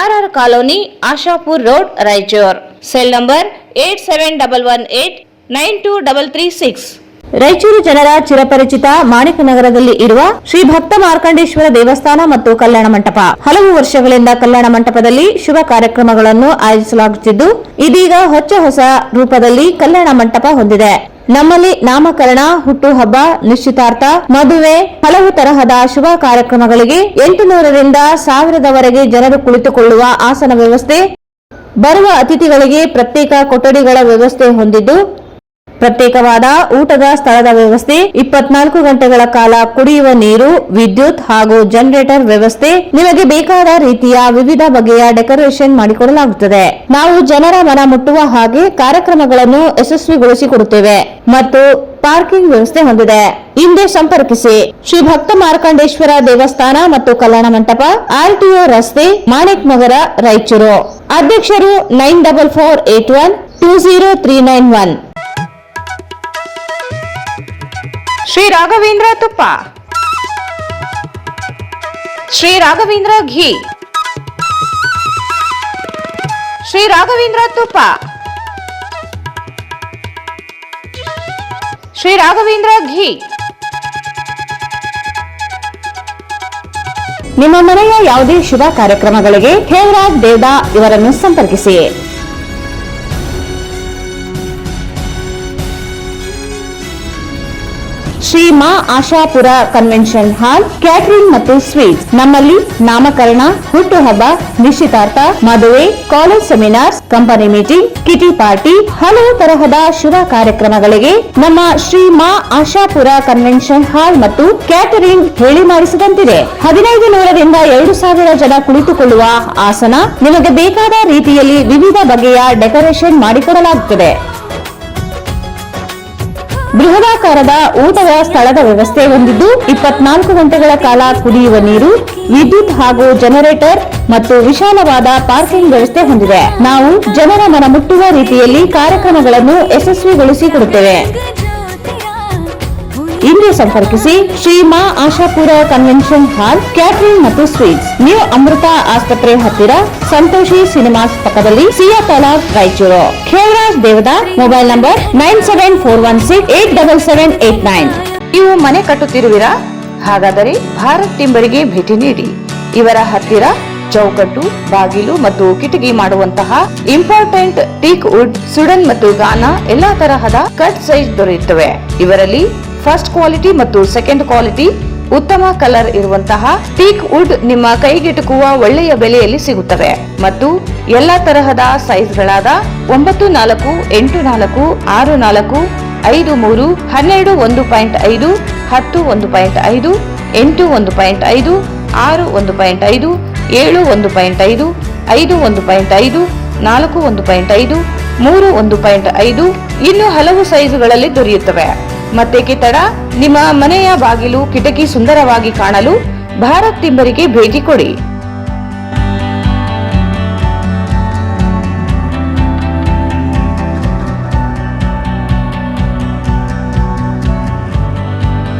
RR colony, Ashapur road, Raichur. Cell number 8711892336. Raichur ಜನರ ಚಿರಪರಿಚಿತ ಮಾಣಿಕನಗರದಲ್ಲಿ ಇರುವ ಶ್ರೀ ಭಕ್ತ ಮಾರ್ಕಂಡೇಶ್ವರ ದೇವಸ್ಥಾನ ಮತ್ತು ಕಲ್ಯಾಣ ಮಂಟಪ. ಹಲವು ವರ್ಷಗಳಿಂದ ಕಲ್ಯಾಣ ಮಂಟಪದಲ್ಲಿ ಶುಭ ಕಾರ್ಯಕ್ರಮಗಳನ್ನು ಆಯೋಜಿಸಲಾಗುತ್ತಿದ್ದು, ಇದೀಗ ಹೊಸ ರೂಪದಲ್ಲಿ ಕಲ್ಯಾಣ ಮಂಟಪ ಹೊಂದಿದೆ. ನಮ್ಮಲ್ಲಿ ನಾಮಕರಣ, ಹುಟ್ಟುಹಬ್ಬ, ನಿಶ್ಚಿತಾರ್ಥ, ಮದುವೆ, ಹಲವು ತರಹದ ಶುಭ ಕಾರ್ಯಕ್ರಮಗಳಿಗೆ 800ರಿಂದ 1000ದವರೆಗೆ ಜನರು ಕುಳಿತುಕೊಳ್ಳುವ ಆಸನ ವ್ಯವಸ್ಥೆ, ಬರುವ ಅತಿಥಿಗಳಿಗೆ ಪ್ರತ್ಯೇಕ ಕೊಠಡಿಗಳ ವ್ಯವಸ್ಥೆ ಹೊಂದಿದ್ದು, ಪ್ರತ್ಯೇಕವಾದ ಊಟದ ಸ್ಥಳದ ವ್ಯವಸ್ಥೆ, 24 ಗಂಟೆಗಳ ಕಾಲ ಕುಡಿಯುವ ನೀರು, ವಿದ್ಯುತ್ ಹಾಗೂ ಜನರೇಟರ್ ವ್ಯವಸ್ಥೆ, ನಿಮಗೆ ಬೇಕಾದ ರೀತಿಯ ವಿವಿಧ ಬಗೆಯ ಡೆಕೋರೇಷನ್ ಮಾಡಿಕೊಡಲಾಗುತ್ತದೆ. ನಾವು ಜನರ ಮನ ಮುಟ್ಟುವ ಹಾಗೆ ಕಾರ್ಯಕ್ರಮಗಳನ್ನು ಯಶಸ್ವಿಗೊಳಿಸಿಕೊಡುತ್ತೇವೆ ಮತ್ತು ಪಾರ್ಕಿಂಗ್ ವ್ಯವಸ್ಥೆ ಹೊಂದಿದೆ. ಹಿಂದೆ ಸಂಪರ್ಕಿಸಿ. ಶ್ರೀ ಭಕ್ತ ಮಾರ್ಕಂಡೇಶ್ವರ ದೇವಸ್ಥಾನ ಮತ್ತು ಕಲ್ಯಾಣ ಮಂಟಪ, RTO ರಸ್ತೆ, ಮಾಣಿಕ್ ನಗರ, ರಾಯಚೂರು. ಅಧ್ಯಕ್ಷರು 9448120391. ಶ್ರೀ ರಾಘವೇಂದ್ರ ತುಪ್ಪ, ಶ್ರೀ ರಾಘವೇಂದ್ರ ಘೀ, ಶ್ರೀ ರಾಘವೇಂದ್ರ ತುಪ್ಪ, ಶ್ರೀ ರಾಘವೇಂದ್ರ ಘೀ. ನಿಮ್ಮ ಮನೆಯ ಯಾವುದೇ ಶುಭ ಕಾರ್ಯಕ್ರಮಗಳಿಗೆ ಹೇಮರಾಜ್ ದೇವದಾ ಇವರನ್ನು ಸಂಪರ್ಕಿಸಿ. Shri Ma Ashapura convention hall catering ಮತ್ತು ಸ್ವೀಟ್ಸ್. ನಮ್ಮಲ್ಲಿ ನಾಮಕರಣ, ಹುಟ್ಟುಹಬ್ಬ, ನಿಶ್ಚಿತಾರ್ಥ, ಮದುವೆ, college seminars, company meeting, ಕಿಟಿ party, ಹಲವು ತರಹದ ಶುಭ ಕಾರ್ಯಕ್ರಮಗಳಿಗೆ ನಮ್ಮ ಶ್ರೀ ಮಾ ಆಶಾಪುರ ಕನ್ವೆನ್ಷನ್ ಹಾಲ್ ಮತ್ತು ಕ್ಯಾಟರಿಂಗ್ ಹೇಳಿ ಮಾಡಿಸಿದಂತಿದೆ. 1500ರಿಂದ 2000 ಜನ ಕುಳಿತುಕೊಳ್ಳುವ ಆಸನ, ನಿಮಗೆ ಬೇಕಾದ ರೀತಿಯಲ್ಲಿ ವಿವಿಧ ಬಗೆಯ ಡೆಕೋರೇಷನ್ ಮಾಡಿಕೊಡಲಾಗುತ್ತದೆ. ಬೃಹದಾಕಾರದ ಊಟದ ಸ್ಥಳದ ವ್ಯವಸ್ಥೆ ಹೊಂದಿದ್ದು 24 ಗಂಟೆಗಳ ಕಾಲ ಕುಡಿಯುವ ನೀರು, ವಿದ್ಯುತ್ ಹಾಗೂ ಜನರೇಟರ್ ಮತ್ತು ವಿಶಾಲವಾದ ಪಾರ್ಕಿಂಗ್ ವ್ಯವಸ್ಥೆ ಹೊಂದಿದೆ. ನಾವು ಜನರ ಮನ ಮುಟ್ಟುವ ರೀತಿಯಲ್ಲಿ ಕಾರ್ಯಕ್ರಮಗಳನ್ನು ಯಶಸ್ವಿಗೊಳಿಸಿಕೊಡುತ್ತೇವೆ. ಇಂದು ಸಂಪರ್ಕಿಸಿ Shri Ma Ashapura convention hall catering ಮತ್ತು ಸ್ವೀಟ್ಸ್, ನ್ಯೂ ಅಮೃತ ಆಸ್ಪತ್ರೆ ಹತ್ತಿರ, ಸಂತೋಷಿ ಸಿನಿಮಾಸ್ ಪಕ್ಕದಲ್ಲಿ, ಸಿಯಾ ತಾಲಾಬ್, ರಾಯಚೂರು. Khevaraj Devada, mobile number 9741687789. ನೀವು ಮನೆ ಕಟ್ಟುತ್ತಿರುವಿರಾ? ಹಾಗಾದರೆ ಭಾರತ್ ಟಿಂಬರಿಗೆ ಭೇಟಿ ನೀಡಿ. ಇವರ ಹತ್ತಿರ ಚೌಕಟ್ಟು, ಬಾಗಿಲು ಮತ್ತು ಕಿಟಕಿ ಮಾಡುವಂತಹ ಇಂಪಾರ್ಟೆಂಟ್ ಟೀಕ್ ವುಡ್, ಸುಡನ್ ಮತ್ತು ಗಾನಾ ಎಲ್ಲಾ ತರಹದ ಕಟ್ ಸೈಜ್ ದೊರೆಯುತ್ತವೆ. ಇವರಲ್ಲಿ ಫಸ್ಟ್ ಕ್ವಾಲಿಟಿ ಮತ್ತು ಸೆಕೆಂಡ್ ಕ್ವಾಲಿಟಿ ಉತ್ತಮ ಕಲರ್ ಇರುವಂತಹ ಟೀಕ್ ವುಡ್ ನಿಮ್ಮ ಕೈಗೆಟುಕುವ ಒಳ್ಳೆಯ ಬೆಲೆಯಲ್ಲಿ ಸಿಗುತ್ತವೆ ಮತ್ತು ಎಲ್ಲಾ ತರಹದ ಸೈಜ್ಗಳಾದ 9×4, 8×4, 6×4, 5×3, 12 1.5, 10 1.5, 8 1.5, 6 1.5, 7 1.5, 5 1.5, 4 1.5, 3 1.5 ಇನ್ನು ಹಲವು ಸೈಜುಗಳಲ್ಲಿ ದೊರೆಯುತ್ತವೆ. ಮತ್ತೆ ತಡ, ನಿಮ್ಮ ಮನೆಯ ಬಾಗಿಲು ಕಿಟಕಿ ಸುಂದರವಾಗಿ ಕಾಣಲು ಭಾರತ್ ಟಿಂಬರಿಗೆ ಭೇಟಿ ಕೊಡಿ.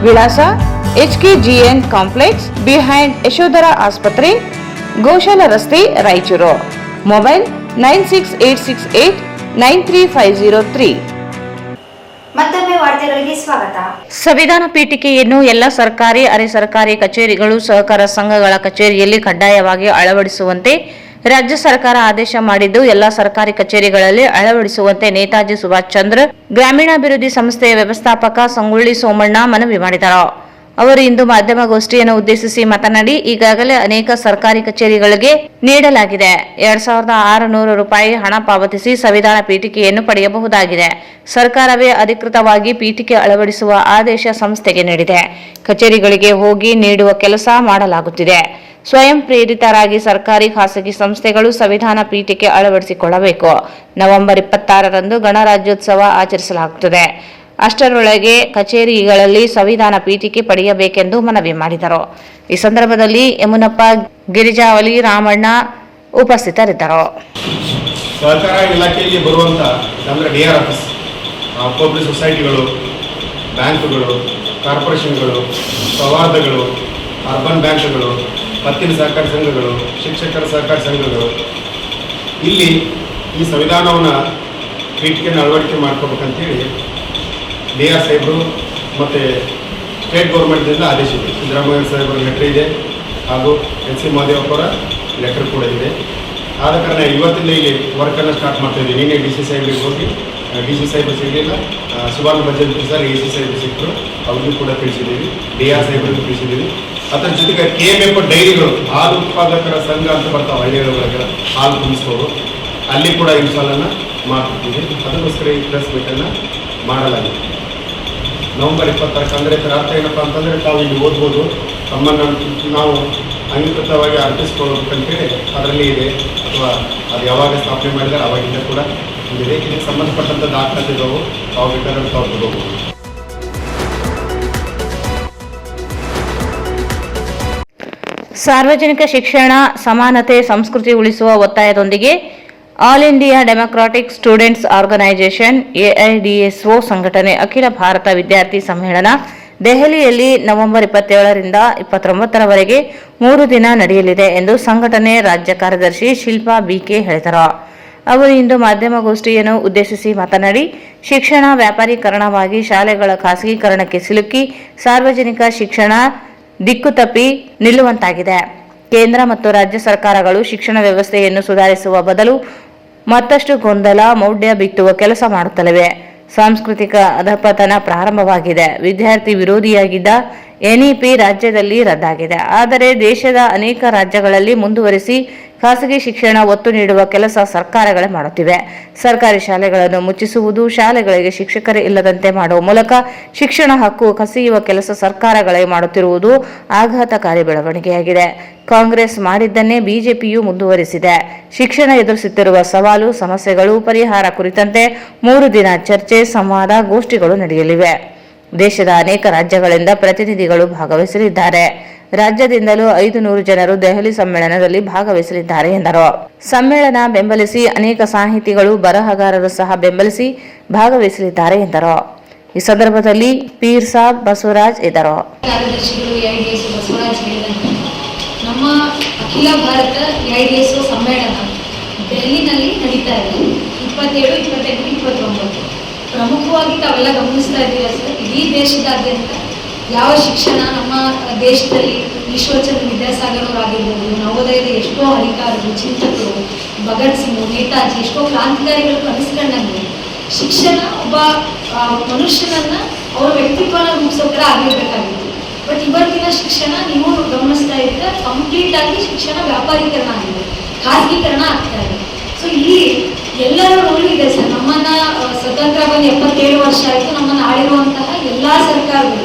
ವಿಳಾಸ HKGN ಕಾಂಪ್ಲೆಕ್ಸ್ ಬಿಹೈಂಡ್ ಯಶೋಧರ ಆಸ್ಪತ್ರೆ, ಗೋಶಾಲ ರಸ್ತೆ, ರಾಯಚೂರು. ಮೊಬೈಲ್ 9686893503. ಮತ್ತೊಮ್ಮೆ ವಾರ್ತೆಗಳಿಗೆ ಸ್ವಾಗತ. ಸಂವಿಧಾನ ಪೀಠಿಕೆಯನ್ನು ಎಲ್ಲ ಸರ್ಕಾರಿ, ಅರೆ ಸರ್ಕಾರಿ ಕಚೇರಿಗಳು, ಸಹಕಾರ ಸಂಘಗಳ ಕಚೇರಿಯಲ್ಲಿ ಕಡ್ಡಾಯವಾಗಿ ಅಳವಡಿಸುವಂತೆ ರಾಜ್ಯ ಸರ್ಕಾರ ಆದೇಶ ಮಾಡಿದ್ದು, ಎಲ್ಲ ಸರ್ಕಾರಿ ಕಚೇರಿಗಳಲ್ಲಿ ಅಳವಡಿಸುವಂತೆ ನೇತಾಜಿ ಸುಭಾಷ್ ಚಂದ್ರ ಗ್ರಾಮೀಣಾಭಿವೃದ್ಧಿ ಸಂಸ್ಥೆಯ ವ್ಯವಸ್ಥಾಪಕ ಸಂಗೊಳ್ಳಿ ಸೋಮಣ್ಣ ಮನವಿ ಮಾಡಿದರು. ಅವರು ಇಂದು ಮಾಧ್ಯಮಗೋಷ್ಠಿಯನ್ನು ಉದ್ದೇಶಿಸಿ ಮಾತನಾಡಿ, ಈಗಾಗಲೇ ಅನೇಕ ಸರ್ಕಾರಿ ಕಚೇರಿಗಳಿಗೆ ನೀಡಲಾಗಿದೆ 2600 ರೂಪಾಯಿ ಹಣ ಪಾವತಿಸಿ ಸಂವಿಧಾನ ಪೀಠಿಕೆಯನ್ನು ಪಡೆಯಬಹುದಾಗಿದೆ. ಸರ್ಕಾರವೇ ಅಧಿಕೃತವಾಗಿ ಪೀಠಿಕೆ ಅಳವಡಿಸುವ ಆದೇಶ ಸಂಸ್ಥೆಗೆ ನೀಡಿದೆ. ಕಚೇರಿಗಳಿಗೆ ಹೋಗಿ ನೀಡುವ ಕೆಲಸ ಮಾಡಲಾಗುತ್ತಿದೆ. ಸ್ವಯಂ ಪ್ರೇರಿತರಾಗಿ ಸರ್ಕಾರಿ, ಖಾಸಗಿ ಸಂಸ್ಥೆಗಳು ಸಂವಿಧಾನ ಪೀಠಿಕೆ ಅಳವಡಿಸಿಕೊಳ್ಳಬೇಕು. ನವೆಂಬರ್ 26ರಂದು ಗಣರಾಜ್ಯೋತ್ಸವ ಆಚರಿಸಲಾಗುತ್ತದೆ. ಅಷ್ಟರೊಳಗೆ ಕಚೇರಿಗಳಲ್ಲಿ ಸಂವಿಧಾನ ಪೀಠಿಕೆ ಪಡೆಯಬೇಕೆಂದು ಮನವಿ ಮಾಡಿದರು. ಈ ಸಂದರ್ಭದಲ್ಲಿ ಯಮುನಪ್ಪ, ಗಿರಿಜಾವಲಿ, ರಾಮಣ್ಣ ಉಪಸ್ಥಿತರಿದ್ದರು. ಸಹಕಾರ ಇಲಾಖೆಯಲ್ಲಿ ಬರುವಂಥ ಅಂದರೆ DRFs, ಕೋಆಪರೇಟಿವ್ ಸೊಸೈಟಿಗಳು, ಬ್ಯಾಂಕುಗಳು, ಕಾರ್ಪೊರೇಷನ್ಗಳು, ಸೌಹಾರ್ದಗಳು, ಅರ್ಬನ್ ಬ್ಯಾಂಕ್ಗಳು, ಪತ್ತಿನ ಸಹಕಾರ ಸಂಘಗಳು, ಶಿಕ್ಷಕರ ಸಹಕಾರ ಸಂಘಗಳು, ಇಲ್ಲಿ ಈ ಸಂವಿಧಾನವನ್ನು ಪೀಠಿಕೆಯನ್ನು ಅಳವಡಿಕೆ ಮಾಡ್ಕೋಬೇಕಂತೇಳಿ DR ಸಾಹೇಬರು ಮತ್ತು ಸ್ಟೇಟ್ ಗೌರ್ಮೆಂಟ್ನಿಂದ ಆದೇಶ ಇದೆ. ಸಿದ್ದರಾಮಯ್ಯ ಸಾಹೇಬರ ಲೆಟರ್ ಇದೆ ಹಾಗೂ NC ಮಹದೇವಪ್ಪರ ಲೆಟರ್ ಕೂಡ ಇದೆ. ಆದ ಕಾರಣ ಇವತ್ತಿಂದ ಇಲ್ಲಿ ವರ್ಕನ್ನು ಸ್ಟಾರ್ಟ್ ಮಾಡ್ತಾಯಿದ್ದೀವಿ. ನಿನ್ನೆ DC ಸಾಹೇಬ್ರಿಗೆ ಹೋಗಿ DC ಸಾಹೇಬರು ಸಿಗಲಿಲ್ಲ, ಸುವರ್ಣ ಭಜಂತ್ರಿ ಸರ್ AC ಸಾಹೇಬರು ಸಿಕ್ಕರು, ಅವ್ರಿಗೂ ಕೂಡ ತಿಳಿಸಿದ್ದೀವಿ. DR ಸಾಹೇಬರಿಗೂ ತಿಳಿಸಿದ್ದೀವಿ. ಅದರ ಜೊತೆಗೆ KMF ಡೈರಿಗಳು, ಹಾಲು ಉತ್ಪಾದಕರ ಸಂಘ ಅಂತ ಬರ್ತಾವೆ ಹಳ್ಳಿಗಳಿಗೆ, ಹಾಲು ತುಂಬಿಸೋರು, ಅಲ್ಲಿ ಕೂಡ ಇನ್ಸ್ಟಾಲನ್ನು ಮಾಡ್ತಿದ್ದೀವಿ. ಅದಕ್ಕೋಸ್ಕರ ಈ ಪ್ರೆಸ್ ಮೀಟನ್ನು ಮಾಡಲಾಗಿದೆ. ನವೆಂಬರ್ 26 ಅಂದರೆ ಇದರ ಅರ್ಥ ಏನಪ್ಪ ಅಂತಂದರೆ ತಾವು ಇಲ್ಲಿ ಓದ್ಬೋದು, ತಮ್ಮನ್ನು ನಾವು ಅಂಗೀಕೃತವಾಗಿ ಅರ್ಪಿಸ್ಕೊಳ್ಬೇಕಂತೇಳಿ ಅದರಲ್ಲಿ ಇದೆ, ಅಥವಾ ಅದು ಯಾವಾಗ ಸ್ಥಾಪನೆ ಮಾಡಿದರೆ ಅವಾಗಿಂದ ಕೂಡ ಇದೆ. ಇದಕ್ಕೆ ಸಂಬಂಧಪಟ್ಟಂಥ ದಾಖಲಾತಿಗಳು ತಾವು ಬೇಕಾದ್ರೆ ತಾವು ತಗೋಬೋದು. ಸಾರ್ವಜನಿಕ ಶಿಕ್ಷಣ, ಸಮಾನತೆ, ಸಂಸ್ಕೃತಿ ಉಳಿಸುವ ಒತ್ತಾಯದೊಂದಿಗೆ all India democratic students organisation AIDSO ಸಂಘಟನೆ ಅಖಿಲ ಭಾರತ ವಿದ್ಯಾರ್ಥಿ ಸಮ್ಮೇಳನ ದೆಹಲಿಯಲ್ಲಿ ನವೆಂಬರ್ 27ರಿಂದ 29ರವರೆಗೆ 3 ದಿನ ನಡೆಯಲಿದೆ ಎಂದು ಸಂಘಟನೆ ರಾಜ್ಯ ಕಾರ್ಯದರ್ಶಿ ಶಿಲ್ಪಾ BK ಹೇಳಿದರು. ಅವರು ಇಂದು ಮಾಧ್ಯಮಗೋಷ್ಠಿಯನ್ನು ಉದ್ದೇಶಿಸಿ ಮಾತನಾಡಿ, ಶಿಕ್ಷಣ ವ್ಯಾಪಾರೀಕರಣವಾಗಿ ಶಾಲೆಗಳ ಖಾಸಗೀಕರಣಕ್ಕೆ ಸಿಲುಕಿ ಸಾರ್ವಜನಿಕ ಶಿಕ್ಷಣ ದಿಕ್ಕು ತಪ್ಪಿ ನಿಲ್ಲುವಂತಾಗಿದೆ. ಕೇಂದ್ರ ಮತ್ತು ರಾಜ್ಯ ಸರ್ಕಾರಗಳು ಶಿಕ್ಷಣ ವ್ಯವಸ್ಥೆಯನ್ನು ಸುಧಾರಿಸುವ ಬದಲು ಮತ್ತಷ್ಟು ಗೊಂದಲ, ಮೌಢ್ಯ ಬಿತ್ತುವ ಕೆಲಸ ಮಾಡುತ್ತಲಿವೆ. ಸಾಂಸ್ಕೃತಿಕ ಅಧಪತನ ಪ್ರಾರಂಭವಾಗಿದೆ. ವಿದ್ಯಾರ್ಥಿ ವಿರೋಧಿಯಾಗಿದ್ದ ಎನ್ಇಪಿ ರಾಜ್ಯದಲ್ಲಿ ರದ್ದಾಗಿದೆ. ಆದರೆ ದೇಶದ ಅನೇಕ ರಾಜ್ಯಗಳಲ್ಲಿ ಮುಂದುವರಿಸಿ ಖಾಸಗಿ ಶಿಕ್ಷಣ ಒತ್ತು ನೀಡುವ ಕೆಲಸ ಸರ್ಕಾರಗಳೇ ಮಾಡುತ್ತಿವೆ. ಸರ್ಕಾರಿ ಶಾಲೆಗಳನ್ನು ಮುಚ್ಚಿಸುವುದು, ಶಾಲೆಗಳಿಗೆ ಶಿಕ್ಷಕರೇ ಇಲ್ಲದಂತೆ ಮಾಡುವ ಮೂಲಕ ಶಿಕ್ಷಣ ಹಕ್ಕು ಕಸಿಯುವ ಕೆಲಸ ಸರ್ಕಾರಗಳೇ ಮಾಡುತ್ತಿರುವುದು ಆಘಾತಕಾರಿ ಬೆಳವಣಿಗೆಯಾಗಿದೆ. ಕಾಂಗ್ರೆಸ್ ಮಾಡಿದ್ದನ್ನೇ ಬಿಜೆಪಿಯು ಮುಂದುವರಿಸಿದೆ. ಶಿಕ್ಷಣ ಎದುರಿಸುತ್ತಿರುವ ಸವಾಲು, ಸಮಸ್ಯೆಗಳು, ಪರಿಹಾರ ಕುರಿತಂತೆ 3 ದಿನ ಚರ್ಚೆ, ಸಂವಾದ, ಗೋಷ್ಠಿಗಳು ನಡೆಯಲಿವೆ. ದೇಶದ ಅನೇಕ ರಾಜ್ಯಗಳಿಂದ ಪ್ರತಿನಿಧಿಗಳು ಭಾಗವಹಿಸಲಿದ್ದಾರೆ. ರಾಜ್ಯದಿಂದಲೂ 500 ಜನರು ದೆಹಲಿ ಸಮ್ಮೇಳನದಲ್ಲಿ ಭಾಗವಹಿಸಲಿದ್ದಾರೆ ಎಂದರು. ಸಮ್ಮೇಳನ ಬೆಂಬಲಿಸಿ ಅನೇಕ ಸಾಹಿತಿಗಳು, ಬರಹಗಾರರು ಸಹ ಬೆಂಬಲಿಸಿ ಭಾಗವಹಿಸಲಿದ್ದಾರೆ ಎಂದರು. ಈ ಸಂದರ್ಭದಲ್ಲಿ ಪೀರ್ ಸಾಬ್ ಬಸವರಾಜ್ ಇದ್ದರು. ಕಾರ್ಯದರ್ಶಿಗಳು AIDSO ಬಸವರಾಜ್ ಹೇಳಿದಂತೆ ನಮ್ಮ ಅಖಿಲ ಭಾರತ AIDSO ಸಮ್ಮೇಳನ ದೆಹಲಿನಲ್ಲಿ ನಡೀತಾ ಇದೆ 27, 28, 29. ಪ್ರಮುಖವಾಗಿ ತಾವೆಲ್ಲ ಗಮನಿಸ್ತಾ ಇದ್ದೀರಾ ಸರ್, ಇಡೀ ದೇಶದಾದ್ಯಂತ ಯಾವ ಶಿಕ್ಷಣ ನಮ್ಮ ದೇಶದಲ್ಲಿ ಈಶ್ವರಚಂದ್ರ ವಿದ್ಯಾಸಾಗರ್ ಅವರಾಗಿರ್ಬೋದು, ನವೋದಯದ ಎಷ್ಟೋ ಹರಿಕಾರರು, ಚಿಂತಕರು, ಭಗತ್ ಸಿಂಗ್, ನೇತಾಜಿ, ಎಷ್ಟೋ ಕ್ರಾಂತಿಕಾರಿಗಳು ಕನಸುಕೊಂಡಂಗೆ ಶಿಕ್ಷಣ ಒಬ್ಬ ಮನುಷ್ಯನನ್ನ ಅವರ ವ್ಯಕ್ತಿತ್ವನ ರೂಪಿಸೋಕೆ ಆಗಿರ್ಬೇಕಾಗಿತ್ತು. ಬಟ್ ಇವತ್ತಿನ ಶಿಕ್ಷಣ ನೀವು ಗಮನಿಸ್ತಾ ಇದ್ರೆ ಕಂಪ್ಲೀಟ್ ಆಗಿ ಶಿಕ್ಷಣ ವ್ಯಾಪಾರೀಕರಣ ಆಗಿದೆ, ಖಾಸಗೀಕರಣ ಆಗ್ತಾ ಇದೆ. ಸೊ ಇಲ್ಲಿ ಎಲ್ಲರ ರೋಲ್ ಇದೆ ಸರ್. ನಮ್ಮನ್ನ ಸ್ವತಂತ್ರ ಬಂದು 77 ವರ್ಷ ಆಯಿತು. ನಮ್ಮನ್ನು ಆಳಿರುವಂತಹ ಎಲ್ಲಾ ಸರ್ಕಾರಗಳು,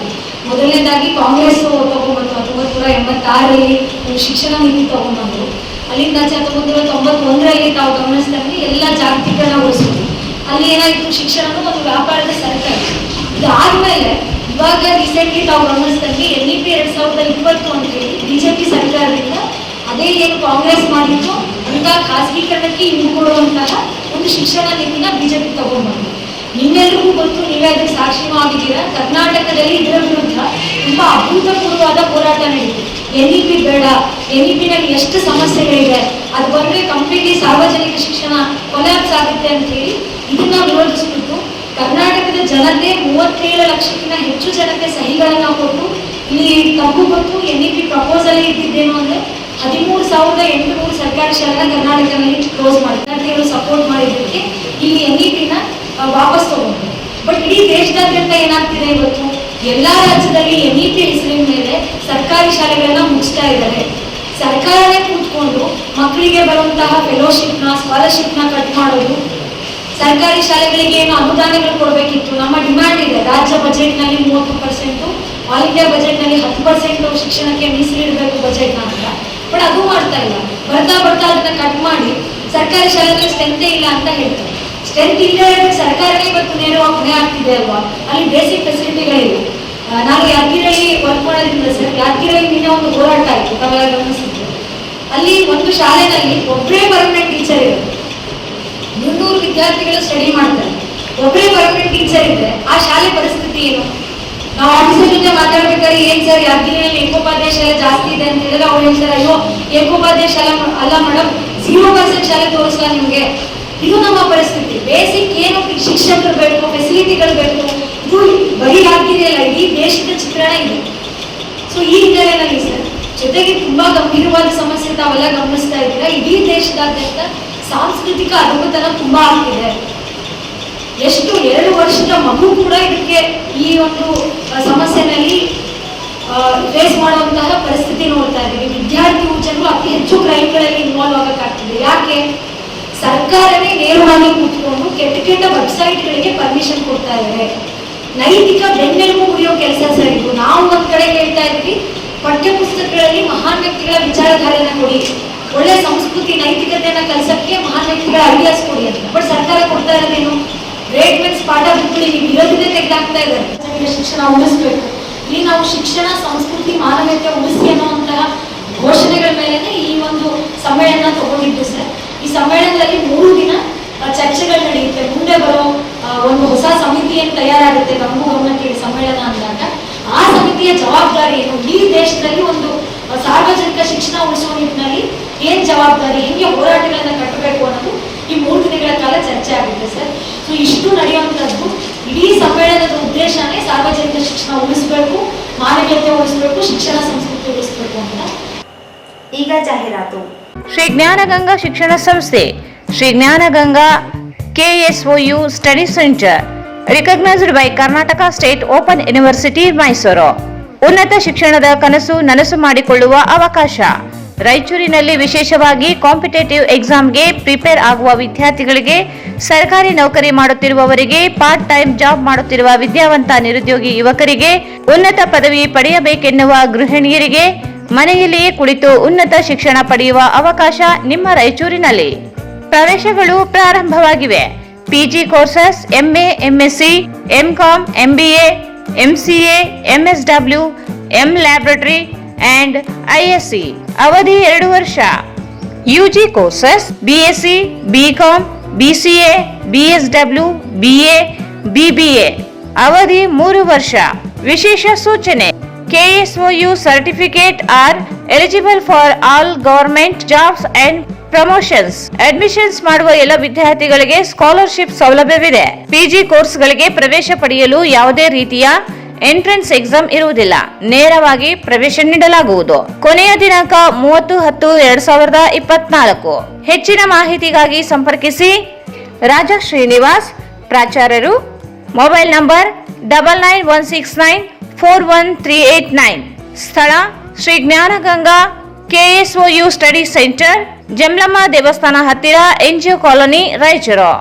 ಮೊದಲನೇದಾಗಿ ಕಾಂಗ್ರೆಸ್ ತಗೊಂಡ್ಬಂತು 1986ರಲ್ಲಿ ಒಂದು ಶಿಕ್ಷಣ ನೀತಿ ತಗೊಂಡ್ಬಂದ್ರು. ಅಲ್ಲಿಂದ 1991ರಲ್ಲಿ ತಾವು ಗಮನಿಸಿದಂಗೆ ಎಲ್ಲ ಜಾಗತೀಕರಣಗೊಳಿಸಿದ್ರು. ಅಲ್ಲಿ ಏನಾಯಿತು, ಶಿಕ್ಷಣನೂ ಒಂದು ವ್ಯಾಪಾರದ ಸರ್ಕಾರ. ಇದಾದ್ಮೇಲೆ ಇವಾಗ ರೀಸೆಂಟ್ಲಿ ತಾವು ಗಮನಿಸಿದಂಗೆ NEP 2020 ಅಂತ ಹೇಳಿ ಬಿಜೆಪಿ ಸರ್ಕಾರದಿಂದ ಅದೇ ಏನು ಕಾಂಗ್ರೆಸ್ ಮಾಡಿತ್ತು ಅಂತ ಖಾಸಗೀಕರಣಕ್ಕೆ ಹಿಂದೆ ಕೊಡುವಂತಹ ಒಂದು ಶಿಕ್ಷಣ ನೀತಿನ ಬಿಜೆಪಿ ತಗೊಂಡ್ಬಂತು. ನಿಮ್ಮೆಲ್ಲರಿಗೂ ಗೊತ್ತು, ನೀವೇ ಅದಕ್ಕೆ ಸಾಕ್ಷಿನೂ ಆಗಿದ್ದೀರಾ. ಕರ್ನಾಟಕದಲ್ಲಿ ಇದರ ವಿರುದ್ಧ ತುಂಬಾ ಅಭೂತಪೂರ್ವವಾದ ಹೋರಾಟ ನಡೀತು. NEP ಬೇಡ, NEP ನಲ್ಲಿ ಎಷ್ಟು ಸಮಸ್ಯೆಗಳಿದೆ, ಅದು ಬಂದ್ರೆ ಕಂಪ್ಲೀಟ್ಲಿ ಸಾರ್ವಜನಿಕ ಶಿಕ್ಷಣ ಕೊಲ್ಯಾಪ್ಸ್ ಆಗುತ್ತೆ ಅಂತ ಹೇಳಿ ಇದನ್ನ ವಿರೋಧಿಸ್ಬಿಟ್ಟು ಕರ್ನಾಟಕದ ಜನತೆ 37 ಲಕ್ಷಕ್ಕಿಂತ ಹೆಚ್ಚು ಜನತೆ ಸಹಿಗಳನ್ನ ಕೊಟ್ಟು ಇಲ್ಲಿ ತಪ್ಪು ಗೊತ್ತು. NEP ಪ್ರಪೋಸಲ್ ಇದ್ದಿದ್ದೇನು ಅಂದ್ರೆ 13,800 ಸರ್ಕಾರಿ ಶಾಲೆಗಳ ಕರ್ನಾಟಕದಲ್ಲಿ ಕ್ಲೋಸ್ ಮಾಡಿ ವಿದ್ಯಾರ್ಥಿಗಳು ಸಪೋರ್ಟ್ ಮಾಡಿದ್ದಕ್ಕೆ ಇಲ್ಲಿ NEP ವಾಪಸ್ ತಗೊಂಡು. ಬಟ್ ಇಡೀ ದೇಶದಾದ್ಯಂತ ಏನಾಗ್ತಿದೆ, ಇವತ್ತು ಎಲ್ಲಾ ರಾಜ್ಯದಲ್ಲಿ NEP ಹೆಸರಿನ ಮೇಲೆ ಸರ್ಕಾರಿ ಶಾಲೆಗಳನ್ನ ಮುಚ್ತಾ ಇದ್ದಾರೆ. ಸರ್ಕಾರನೇ ಕೂತ್ಕೊಂಡು ಮಕ್ಕಳಿಗೆ ಬರುವಂತಹ ಫೆಲೋಶಿಪ್ನ, ಸ್ಕಾಲರ್ಶಿಪ್ನ ಕಟ್ ಮಾಡೋದು, ಸರ್ಕಾರಿ ಶಾಲೆಗಳಿಗೆ ಏನು ಅನುದಾನಗಳು ಕೊಡಬೇಕಿತ್ತು. ನಮ್ಮ ಡಿಮ್ಯಾಂಡ್ ಇದೆ, ರಾಜ್ಯ ಬಜೆಟ್ನಲ್ಲಿ 30%, ಆಲ್ ಇಂಡಿಯಾ ಬಜೆಟ್ನಲ್ಲಿ 10% ಶಿಕ್ಷಣಕ್ಕೆ ಮೀಸಲಿಡಬೇಕು ಬಜೆಟ್ನ ಅಂತ. ಬಟ್ ಅದು ಮಾಡ್ತಾ ಇಲ್ಲ. ಬರ್ತಾ ಅದನ್ನ ಕಟ್ ಮಾಡಿ ಸರ್ಕಾರಿ ಶಾಲೆಗಳಲ್ಲಿ ಸ್ಟ್ರೆಂತೇ ಇಲ್ಲ ಅಂತ ಹೇಳ್ತಾರೆ. ಸ್ಟ್ರೆಂತ್ ಇಲ್ಲದೆ ಸರ್ಕಾರಕ್ಕೆ ಇವತ್ತು ನೇರವಾಗಿ ಹೊಣೆ ಆಗ್ತಿದೆ ಅಲ್ವಾ. ಅಲ್ಲಿ ಬೇಸಿಕ್ ಫೆಸಿಲಿಟಿಗಳಿಲ್ಲ. ನಾನು ಯಾದಗಿರಿಯಲ್ಲಿ ವರ್ಕ್ ಮಾಡೋದ್ರಿಂದ ಸರ್, ಯಾದಗಿರಿಯಲ್ಲಿ ನಿನ್ನೆ ಒಂದು ಹೋರಾಟ ಆಯಿತು, ತಾವೆಲ್ಲ ಗಮನಿಸಿದ್ರು. ಅಲ್ಲಿ ಒಂದು ಶಾಲೆನಲ್ಲಿ ಒಬ್ಬರೇ ಪರ್ಮನೆಂಟ್ ಟೀಚರ್ ಇರೋದು, 300 ವಿದ್ಯಾರ್ಥಿಗಳು ಸ್ಟಡಿ ಮಾಡ್ತಾರೆ. ಒಬ್ಬರೇ ಪರ್ಮನೆಂಟ್ ಟೀಚರ್ ಇದ್ರೆ ಆ ಶಾಲೆ ಪರಿಸ್ಥಿತಿ ಏನು? ನಾವು ಆಫೀಸರ್ ಜೊತೆ ಮಾತಾಡ್ಬೇಕಾದ್ರೆ ಏನ್ ಸರ್ ಯಾದಗಿರಿಯಲ್ಲಿ ಏಕೋಪಾಧ್ಯಾಯ ಶಾಲೆ ಜಾಸ್ತಿ ಇದೆ ಅಂತ ಹೇಳಿದ್ರೆ ಅವ್ರು ಹೇಳ್ತಾರೆ, ಅಯ್ಯೋ ಏಕೋಪಾಧ್ಯಾಯ ಶಾಲೆ ಅಲ್ಲ ಮೇಡಮ್, 0% ಶಾಲೆ ತೋರಿಸಲ್ಲ ನಿಮ್ಗೆ. ಇದು ನಮ್ಮ ಪರಿಸ್ಥಿತಿ. ಬೇಸಿಕ್ ಏನು ಶಿಕ್ಷಕರು ಬೇಕು, ಫೆಸಿಲಿಟಿಗಳು ಬೇಕು. ಇದು ಬರೀ ಯಾದಗಿರಿಯಲ್ಲ, ಇಡೀ ದೇಶದ ಚಿತ್ರಣ ಇದೆ. ಸೊ ಈ ಹಿನ್ನೆಲೆಯಲ್ಲಿ ಸರ್, ಜೊತೆಗೆ ತುಂಬಾ ಗಂಭೀರವಾದ ಸಮಸ್ಯೆ ತಾವೆಲ್ಲ ಗಮನಿಸ್ತಾ ಇದ್ದೀರಾ. ಇಡೀ ದೇಶದಾದ್ಯಂತ ಸಾಂಸ್ಕೃತಿಕ ಅಧಪತನ ತುಂಬಾ ಆಗ್ತಿದೆ. ಎಷ್ಟು 2 ವರ್ಷದ ಮಗು ಕೂಡ ಇದಕ್ಕೆ ಈ ಒಂದು ಸಮಸ್ಯೆನಲ್ಲಿ ಫೇಸ್ ಮಾಡುವಂತಹ ಪರಿಸ್ಥಿತಿ ನೋಡ್ತಾ ಇದ್ದೀವಿ. ವಿದ್ಯಾರ್ಥಿ ಜನರು ಅತಿ ಹೆಚ್ಚು ಕ್ರೈಮ್ಗಳಲ್ಲಿ ಇನ್ವಾಲ್ವ್ ಆಗಕ್ಕಾಗ್ತದೆ. ಯಾಕೆ? ಸರ್ಕಾರವೇ ನೇರವಾಗಿ ಕೂತ್ಕೊಂಡು ಕೆಟ್ಟ ವೆಬ್ಸೈಟ್ಗಳಿಗೆ ಪರ್ಮಿಷನ್ ಕೊಡ್ತಾ ಇದ್ದಾರೆ. ನೈತಿಕ ಬೆನ್ನೆಲುಬು ಮುರಿಯೋ ಕೆಲಸ ಸರ್ ಇದು. ನಾವು ಒಂದ್ ಕಡೆ ಹೇಳ್ತಾ ಇದ್ವಿ, ಪಠ್ಯ ಪುಸ್ತಕಗಳಲ್ಲಿ ಮಹಾನ್ ವ್ಯಕ್ತಿಗಳ ವಿಚಾರಧಾರೆಯನ್ನ ಕೊಡಿ, ಒಳ್ಳೆ ಸಂಸ್ಕೃತಿ ನೈತಿಕತೆಯನ್ನ ಕಲಿಸಕ್ಕೆ ಮಹಾನ್ ವ್ಯಕ್ತಿಗಳ ಐಡಿಯಾಸ್ ಕೊಡಿ ಅಂತ. ಬಟ್ ಸರ್ಕಾರ ಕೊಡ್ತಾ ಇರೋದೇನು? ಗ್ರೇಟ್ ಮೆನ್ಸ್ ಪಾಠ ಬಿಟ್ಬಿಡಿ, ನೀವು ಇರೋದನ್ನೇ ತೆಗೆದಾಕ್ತಾ ಇದ್ದಾರೆ. ಶಿಕ್ಷಣ ಉಳಿಸ್ಬೇಕು, ಇಲ್ಲಿ ನಾವು ಶಿಕ್ಷಣ, ಸಂಸ್ಕೃತಿ, ಮಾನವೀಯತೆ ಉಳಿಸಿ ಅನ್ನುವಂತಹ ಘೋಷಣೆಗಳ ಮೇಲೆ ಈ ಒಂದು ಸಮ್ಮೇಳನ ತಗೊಂಡಿದ್ದು ಸರ್. ಈ ಸಮ್ಮೇಳನದಲ್ಲಿ 3 ದಿನ ಚರ್ಚೆಗಳು ನಡೆಯುತ್ತೆ. ಮುಂದೆ ಬರೋ ಒಂದು ಹೊಸ ಸಮಿತಿಯನ್ನು ತಯಾರಾಗುತ್ತೆ ನಮಗೂ ಗಮನಕ್ಕೆ ಸಮ್ಮೇಳನ ಅಂದಾಗ. ಆ ಸಮಿತಿಯ ಜವಾಬ್ದಾರಿ ಏನು, ಈ ದೇಶದಲ್ಲಿ ಒಂದು ಸಾರ್ವಜನಿಕ ಶಿಕ್ಷಣ ಉಳಿಸುವ ನಿಟ್ಟಿನಲ್ಲಿ ಏನ್ ಜವಾಬ್ದಾರಿ, ಹೆಂಗೆ ಹೋರಾಟಗಳನ್ನ ಕಟ್ಟಬೇಕು ಅನ್ನೋದು ಈ 3 ದಿನಗಳ ಕಾಲ ಚರ್ಚೆ ಆಗುತ್ತೆ ಸರ್. ಸೊ ಇಷ್ಟು ನಡೆಯುವಂಥದ್ದು ಇಡೀ ಸಮ್ಮೇಳನದ ಉದ್ದೇಶನೇ ಸಾರ್ವಜನಿಕ ಶಿಕ್ಷಣ ಉಳಿಸಬೇಕು, ಮಾನವೀಯತೆ ಉಳಿಸಬೇಕು, ಶಿಕ್ಷಣ ಸಂಸ್ಕೃತಿ ಉಳಿಸಬೇಕು ಅಂತ. ಈಗ ಜಾಹೀರಾತು. ಶ್ರೀ ಜ್ಞಾನಗಂಗಾ ಶಿಕ್ಷಣ ಸಂಸ್ಥೆ, Shri Jnanaganga KSOU study centre, recognised by Karnataka state open university Mysuru. ಉನ್ನತ ಶಿಕ್ಷಣದ ಕನಸು ನನಸು ಮಾಡಿಕೊಳ್ಳುವ ಅವಕಾಶ. ರಾಯಚೂರಿನಲ್ಲಿ ವಿಶೇಷವಾಗಿ ಕಾಂಪಿಟೇಟಿವ್ ಎಕ್ಸಾಮ್ಗೆ ಪ್ರಿಪೇರ್ ಆಗುವ ವಿದ್ಯಾರ್ಥಿಗಳಿಗೆ, ಸರ್ಕಾರಿ ನೌಕರಿ ಮಾಡುತ್ತಿರುವವರಿಗೆ, ಪಾರ್ಟ್ ಟೈಮ್ ಜಾಬ್ ಮಾಡುತ್ತಿರುವ ವಿದ್ಯಾವಂತ ನಿರುದ್ಯೋಗಿ ಯುವಕರಿಗೆ, ಉನ್ನತ ಪದವಿ ಪಡೆಯಬೇಕೆನ್ನುವ ಗೃಹಿಣಿಯರಿಗೆ ಮನೆಯಲ್ಲಿಯೇ ಕುಳಿತು ಉನ್ನತ ಶಿಕ್ಷಣ ಪಡೆಯುವ ಅವಕಾಶ ನಿಮ್ಮ ರಾಯಚೂರಿನಲ್ಲಿ. ಪ್ರವೇಶಗಳು ಪ್ರಾರಂಭವಾಗಿವೆ. PG courses MA, MSc, MCom, MBA, MCA, MSW, M laboratory and ISc. ಅವಧಿ 2 ವರ್ಷ. UG courses BSc, BCom, BCA, BSW, BA, BBA. ಅವಧಿ 3 ವರ್ಷ. ವಿಶೇಷ ಸೂಚನೆ: KSOU certificate are eligible for all government jobs and promotions. Admissions ಮಾಡುವ ಎಲ್ಲ ವಿದ್ಯಾರ್ಥಿಗಳಿಗೆ scholarship ಸೌಲಭ್ಯವಿದೆ. ಪಿಜಿ ಕೋರ್ಸ್ಗಳಿಗೆ ಪ್ರವೇಶ ಪಡೆಯಲು ಯಾವುದೇ ರೀತಿಯ ಎಂಟ್ರೆನ್ಸ್ ಎಕ್ಸಾಮ್ ಇರುವುದಿಲ್ಲ. ನೇರವಾಗಿ ಪ್ರವೇಶ ನೀಡಲಾಗುವುದು. ಕೊನೆಯ ದಿನಾಂಕ 30/10/2024. ಹೆಚ್ಚಿನ ಮಾಹಿತಿಗಾಗಿ ಸಂಪರ್ಕಿಸಿ ರಾಜಾ ಶ್ರೀನಿವಾಸ್, ಪ್ರಾಚಾರ್ಯರು. Mobile number 9916941389. ಸ್ಥಳ Shri Jnanaganga KSOU study centre, Jamalamma ದೇವಸ್ಥಾನ ಹತ್ತಿರ, NGO ಕಾಲೋನಿ, ರಾಯಚೂರು.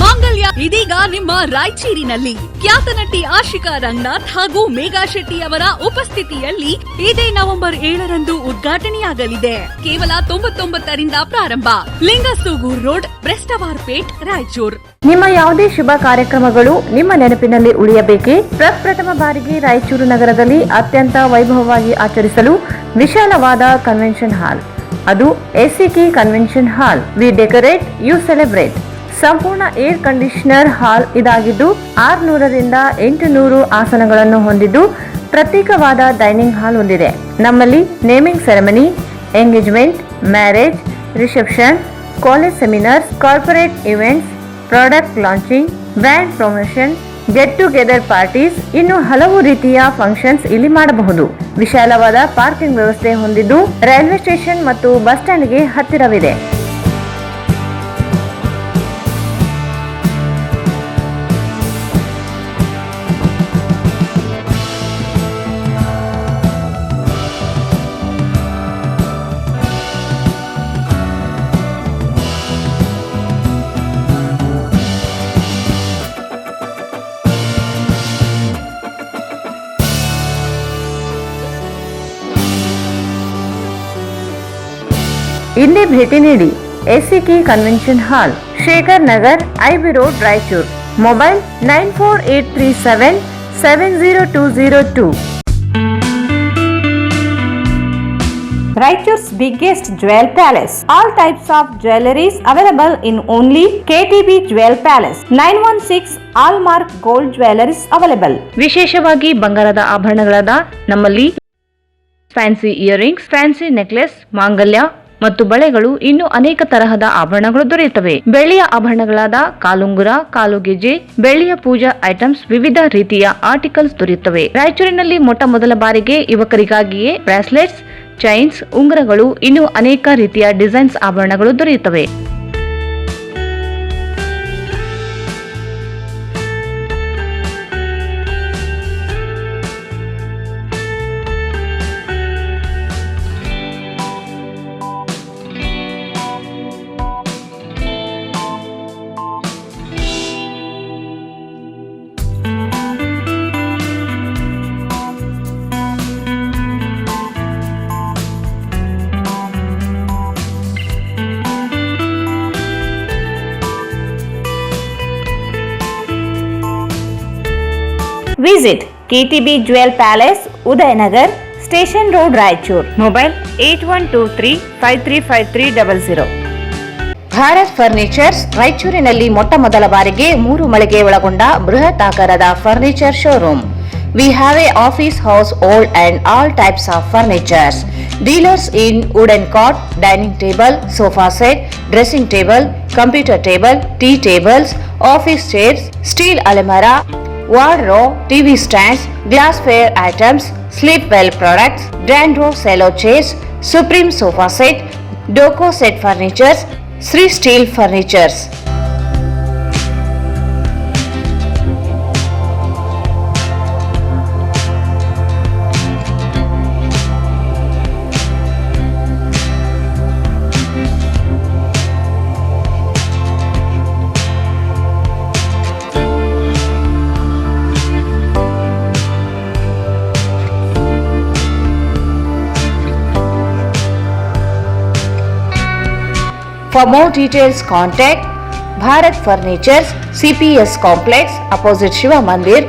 ಮಾಂಗಲ್ಯ ಇದೀಗ ನಿಮ್ಮ ರಾಯಚೂರಿನಲ್ಲಿ. ಖ್ಯಾತ ನಟಿ ಆಶಿಕಾ ರಂಗನಾಥ್ ಹಾಗೂ ಮೇಘಾ ಶೆಟ್ಟಿ ಅವರ ಉಪಸ್ಥಿತಿಯಲ್ಲಿ ಇದೇ ನವೆಂಬರ್ 7ರಂದು ಉದ್ಘಾಟನೆಯಾಗಲಿದೆ. ಕೇವಲ 99ರಿಂದ ಪ್ರಾರಂಭ. ಲಿಂಗಸೂಗೂರ್ ರೋಡ್, ಬ್ರೆಸ್ಟವಾರ್ಪೇಟ್, ರಾಯಚೂರು. ನಿಮ್ಮ ಯಾವುದೇ ಶುಭ ಕಾರ್ಯಕ್ರಮಗಳು ನಿಮ್ಮ ನೆನಪಿನಲ್ಲಿ ಉಳಿಯಬೇಕೇ? ಪ್ರಪ್ರಥಮ ಬಾರಿಗೆ ರಾಯಚೂರು ನಗರದಲ್ಲಿ ಅತ್ಯಂತ ವೈಭವವಾಗಿ ಆಚರಿಸಲು ವಿಶಾಲವಾದ ಕನ್ವೆನ್ಷನ್ ಹಾಲ್, ಅದು SCK convention hall. We decorate, you celebrate. ಸಂಪೂರ್ಣ ಏರ್ ಕಂಡೀಷನರ್ ಹಾಲ್ ಇದಾಗಿದ್ದು 600ರಿಂದ 800 ಆಸನಗಳನ್ನು ಹೊಂದಿದ್ದು ಪ್ರತ್ಯೇಕವಾದ ಡೈನಿಂಗ್ ಹಾಲ್ ಹೊಂದಿದೆ. ನಮ್ಮಲ್ಲಿ naming ceremony, engagement, marriage, reception, college seminars, corporate events, product launching, brand promotion, get together parties, ಇನ್ನು ಹಲವು ರೀತಿಯ ಫಂಕ್ಷನ್ಸ್ ಇಲ್ಲಿ ಮಾಡಬಹುದು. ವಿಶಾಲವಾದ ಪಾರ್ಕಿಂಗ್ ವ್ಯವಸ್ಥೆ ಹೊಂದಿದ್ದು ರೈಲ್ವೆ ಸ್ಟೇಷನ್ ಮತ್ತು ಬಸ್ ಸ್ಟ್ಯಾಂಡ್ಗೆ ಹತ್ತಿರವಿದೆ. ಇಂದೇ ಭೇಟಿ ನೀಡಿ. SCK convention hall, Shekhar Nagar, IB road, Raichur. Mobile 9483770202. Raichuru's biggest jewel palace. All types of jewelries available in only KTB Jewel Palace. 916 Allmark Gold Jewelries available. ವಿಶೇಷವಾಗಿ ಬಂಗಾರದ ಆಭರಣಗಳಾದ ನಮ್ಮಲ್ಲಿ ಫ್ಯಾನ್ಸಿ ಇಯರಿಂಗ್ಸ್, ಫ್ಯಾನ್ಸಿ ನೆಕ್ಲೆಸ್, ಮಾಂಗಲ್ಯ ಮತ್ತು ಬಳೆಗಳು, ಇನ್ನು ಅನೇಕ ತರಹದ ಆಭರಣಗಳು ದೊರೆಯುತ್ತವೆ. ಬೆಳ್ಳಿಯ ಆಭರಣಗಳಾದ ಕಾಲುಂಗುರ, ಕಾಲುಗೆಜೆ, ಬೆಳ್ಳಿಯ ಪೂಜಾ ಐಟಮ್ಸ್, ವಿವಿಧ ರೀತಿಯ ಆರ್ಟಿಕಲ್ಸ್ ದೊರೆಯುತ್ತವೆ. ರಾಯಚೂರಿನಲ್ಲಿ ಮೊಟ್ಟ ಮೊದಲ ಬಾರಿಗೆ ಯುವಕರಿಗಾಗಿಯೇ ಬ್ರಾಸ್ಲೆಟ್ಸ್, ಚೈನ್ಸ್, ಉಂಗುರಗಳು, ಇನ್ನು ಅನೇಕ ರೀತಿಯ ಡಿಸೈನ್ಸ್ ಆಭರಣಗಳು ದೊರೆಯುತ್ತವೆ. Visit KTB Jewel Palace, Udayanagar, Station Road, Raichur. Mobile 8123535300. Bharat furnitures ರಾಯಚೂರಿನಲ್ಲಿ ಮೊಟ್ಟ ಮೊದಲ ಬಾರಿಗೆ 3 ಮಳಿಗೆ ಒಳಗೊಂಡ ಬೃಹತ್ ಆಕಾರದ furniture showroom. We have a office house, old and all types of furnitures. Dealers in wooden cot, dining table, sofa set, dressing table, computer table, tea tables, office chairs, steel almirah, wardrobe, TV stands, glassware items, sleepwell products, Dandro cello chairs, Supreme sofa set, Doco set furnitures, Sri Steel furnitures. For more details, contact Bharat Furnitures, CPS Complex, opposite Shiva Mandir,